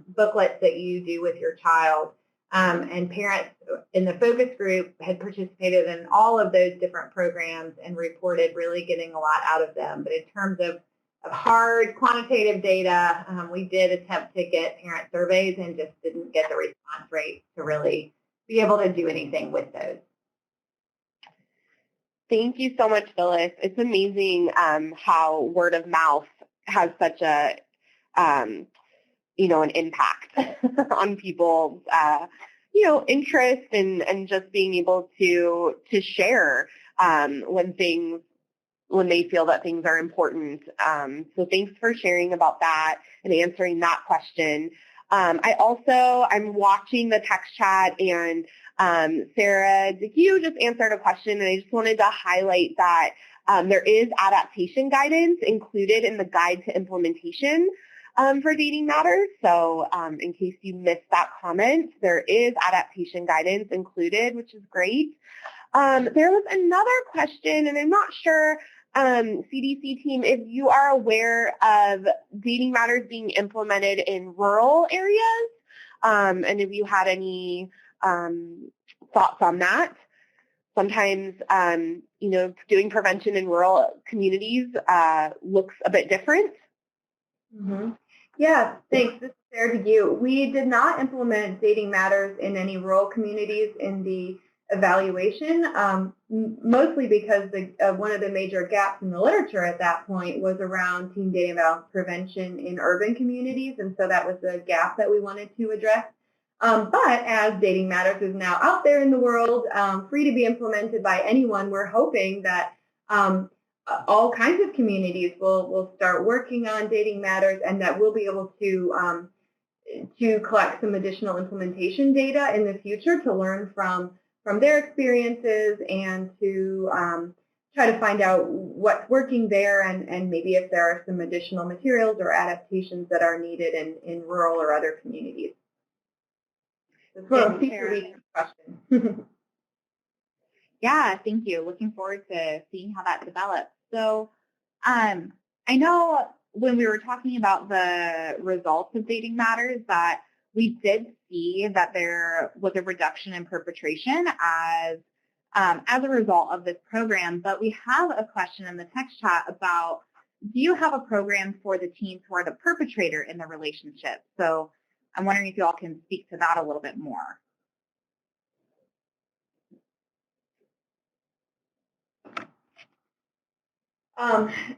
booklets that you do with your child. And parents in the focus group had participated in all of those different programs and reported really getting a lot out of them. But in terms of hard quantitative data, we did attempt to get parent surveys and just didn't get the response rate to really be able to do anything with those. Thank you so much, Phyllis. It's amazing how word of mouth has such a, an impact on people's, interest and just being able to share when they feel that things are important. So thanks for sharing about that and answering that question. I'm watching the text chat, and Sarah, you just answered a question, and I just wanted to highlight that there is adaptation guidance included in the guide to implementation for Dating Matters. So in case you missed that comment, there is adaptation guidance included, which is great. There was another question, and I'm not sure, CDC team, if you are aware of Dating Matters being implemented in rural areas, and if you had any thoughts on that. Sometimes, doing prevention in rural communities looks a bit different. Mm-hmm. Yeah, thanks. This is Sarah to you. We did not implement Dating Matters in any rural communities in the evaluation, mostly because one of the major gaps in the literature at that point was around teen dating violence prevention in urban communities, and so that was a gap that we wanted to address. But as Dating Matters is now out there in the world, free to be implemented by anyone, we're hoping that all kinds of communities will start working on Dating Matters, and that we'll be able to collect some additional implementation data in the future to learn from their experiences and to try to find out what's working there and maybe if there are some additional materials or adaptations that are needed in rural or other communities. That's a future question. Yeah, thank you. Looking forward to seeing how that develops. So I know when we were talking about the results of Dating Matters that we did see that there was a reduction in perpetration as a result of this program. But we have a question in the text chat about, do you have a program for the teens who are the perpetrator in the relationship? So I'm wondering if you all can speak to that a little bit more.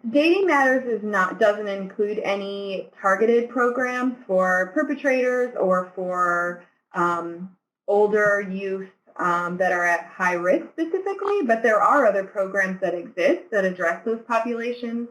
Dating Matters doesn't include any targeted programs for perpetrators or for older youth that are at high risk specifically, but there are other programs that exist that address those populations.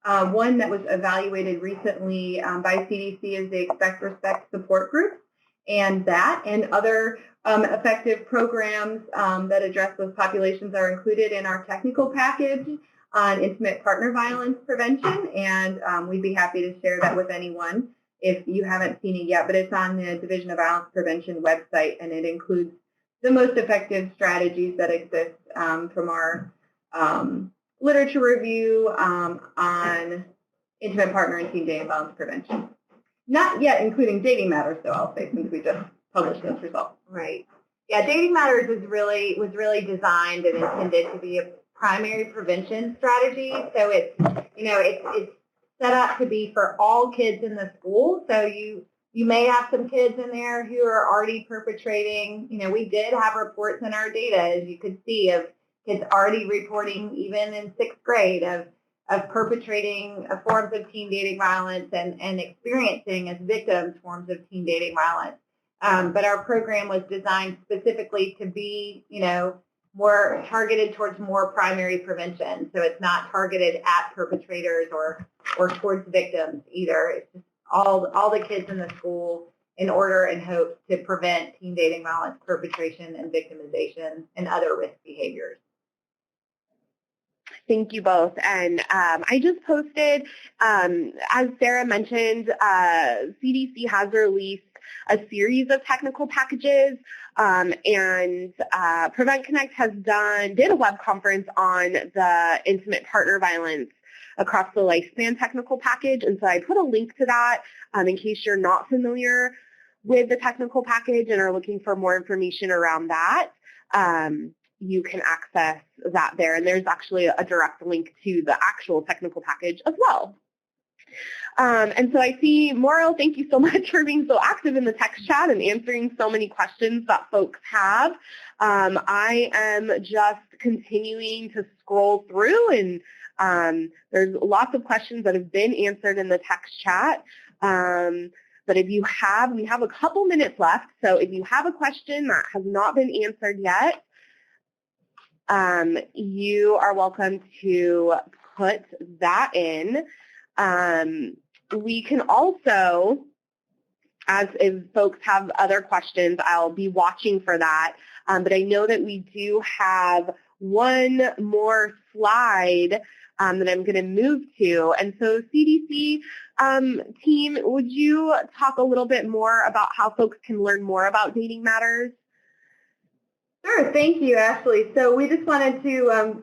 One that was evaluated recently by CDC is the Expect Respect support group, and that and other effective programs that address those populations are included in our technical package on intimate partner violence prevention, and we'd be happy to share that with anyone if you haven't seen it yet, but it's on the Division of Violence Prevention website, and it includes the most effective strategies that exist from our literature review on intimate partner and teen dating violence prevention. Not yet including Dating Matters, though, I'll say, since we just published those results. Right. Yeah, Dating Matters was really designed and intended to be a primary prevention strategy. So it's set up to be for all kids in the school. So you may have some kids in there who are already perpetrating. We did have reports in our data, as you could see, of kids already reporting, even in 6th grade, of perpetrating forms of teen dating violence and experiencing as victims forms of teen dating violence. But our program was designed specifically to be, more targeted towards more primary prevention. So it's not targeted at perpetrators or towards victims either. It's just all the kids in the school in order and hope to prevent teen dating violence perpetration and victimization and other risk behaviors. Thank you both. And I just posted, as Sarah mentioned, CDC has released a series of technical packages, and Prevent Connect did a web conference on the intimate partner violence across the lifespan technical package. And so I put a link to that in case you're not familiar with the technical package and are looking for more information around that. You can access that there. And there's actually a direct link to the actual technical package as well. And so I see, Morrow, thank you so much for being so active in the text chat and answering so many questions that folks have. I am just continuing to scroll through, and there's lots of questions that have been answered in the text chat. But if you have, we have a couple minutes left, so if you have a question that has not been answered yet, you are welcome to put that in. We can also, as if folks have other questions, I'll be watching for that. But I know that we do have one more slide that I'm going to move to. And so CDC team, would you talk a little bit more about how folks can learn more about Dating Matters? Sure. Thank you, Ashley. So we just wanted to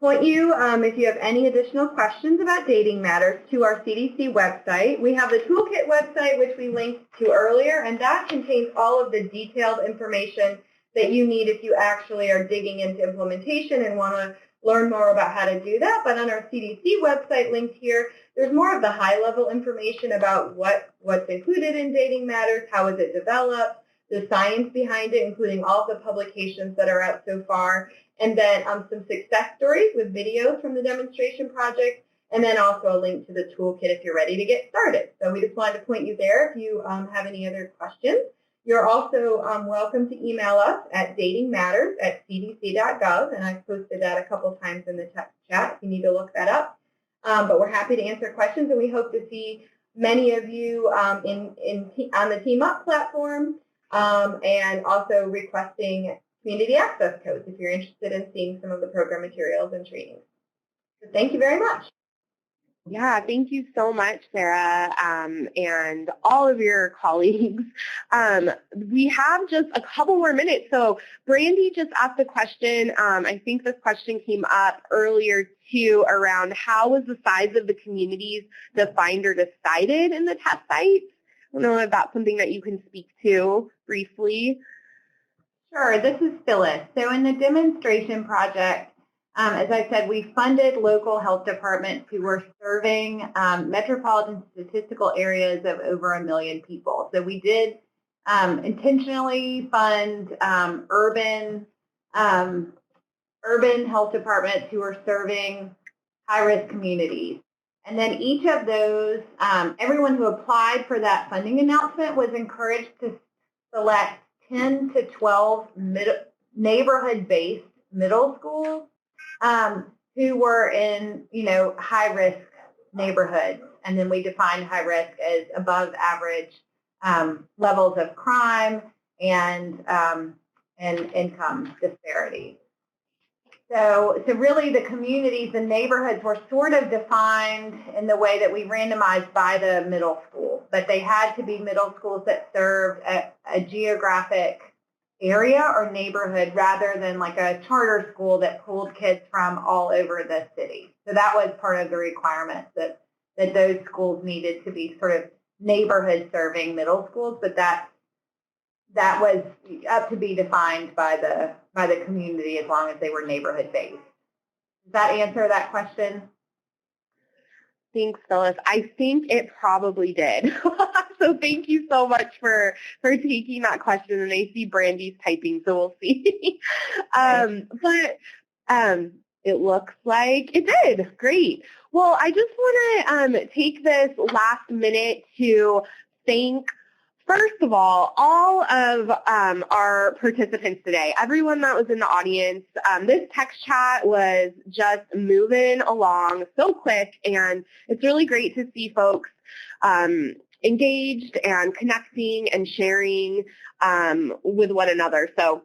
point you, if you have any additional questions about Dating Matters, to our CDC website. We have the Toolkit website, which we linked to earlier, and that contains all of the detailed information that you need if you actually are digging into implementation and want to learn more about how to do that. But on our CDC website linked here, there's more of the high-level information about what's included in Dating Matters, how is it developed, the science behind it, including all of the publications that are out so far, and then some success stories with videos from the demonstration project, and then also a link to the toolkit if you're ready to get started. So we just wanted to point you there if you have any other questions. You're also welcome to email us at datingmatters@cdc.gov, and I've posted that a couple times in the text chat if you need to look that up. But we're happy to answer questions, and we hope to see many of you on the Team Up platform, and also requesting community access codes if you're interested in seeing some of the program materials and trainings. So thank you very much. Yeah, thank you so much, Sarah, and all of your colleagues. We have just a couple more minutes. So Brandy just asked a question. I think this question came up earlier too, around how was the size of the communities defined or decided in the test sites? don't know if that's something that you can speak to briefly. Sure, this is Phyllis. So in the demonstration project, as I said, we funded local health departments who were serving metropolitan statistical areas of over 1 million people. So we did intentionally fund urban health departments who were serving high-risk communities. And then each of those, everyone who applied for that funding announcement was encouraged to select 10 to 12 neighborhood-based middle schools who were in, high-risk neighborhoods. And then we defined high risk as above average levels of crime and income disparity. So really the communities and neighborhoods were sort of defined in the way that we randomized by the middle school, but they had to be middle schools that served a geographic area or neighborhood rather than like a charter school that pulled kids from all over the city. So that was part of the requirement that those schools needed to be sort of neighborhood serving middle schools, but that was up to be defined by the community as long as they were neighborhood based. Does that answer that question? Thanks, Phyllis. I think it probably did. So thank you so much for taking that question. And I see Brandy's typing, so we'll see. But it looks like it did. Great. Well, I just want to take this last minute to thank, first of all of our participants today, everyone that was in the audience. This text chat was just moving along so quick, and it's really great to see folks engaged and connecting and sharing with one another. So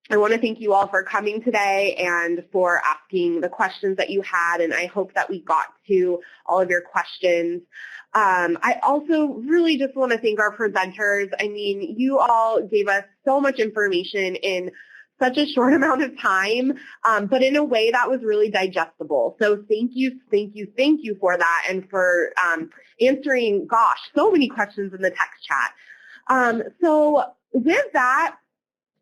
I want to thank you all for coming today and for asking the questions that you had, and I hope that we got to all of your questions. I also really just want to thank our presenters. I mean, you all gave us so much information in such a short amount of time, but in a way that was really digestible. So thank you for that and for answering, so many questions in the text chat. So with that,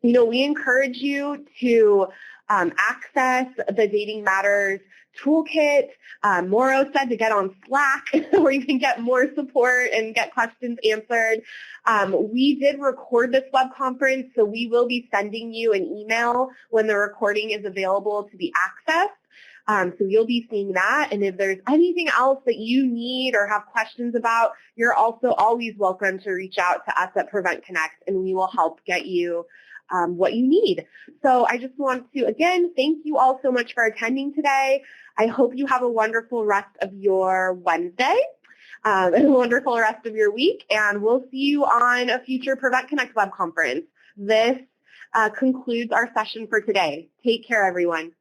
we encourage you to access the Dating Matters Toolkit. Mauro said to get on Slack where you can get more support and get questions answered. We did record this web conference, so we will be sending you an email when the recording is available to be accessed. So you'll be seeing that. And if there's anything else that you need or have questions about, you're also always welcome to reach out to us at Prevent Connect, and we will help get you what you need. So I just want to, again, thank you all so much for attending today. I hope you have a wonderful rest of your Wednesday and a wonderful rest of your week, and we'll see you on a future Prevent Connect web conference. This concludes our session for today. Take care, everyone.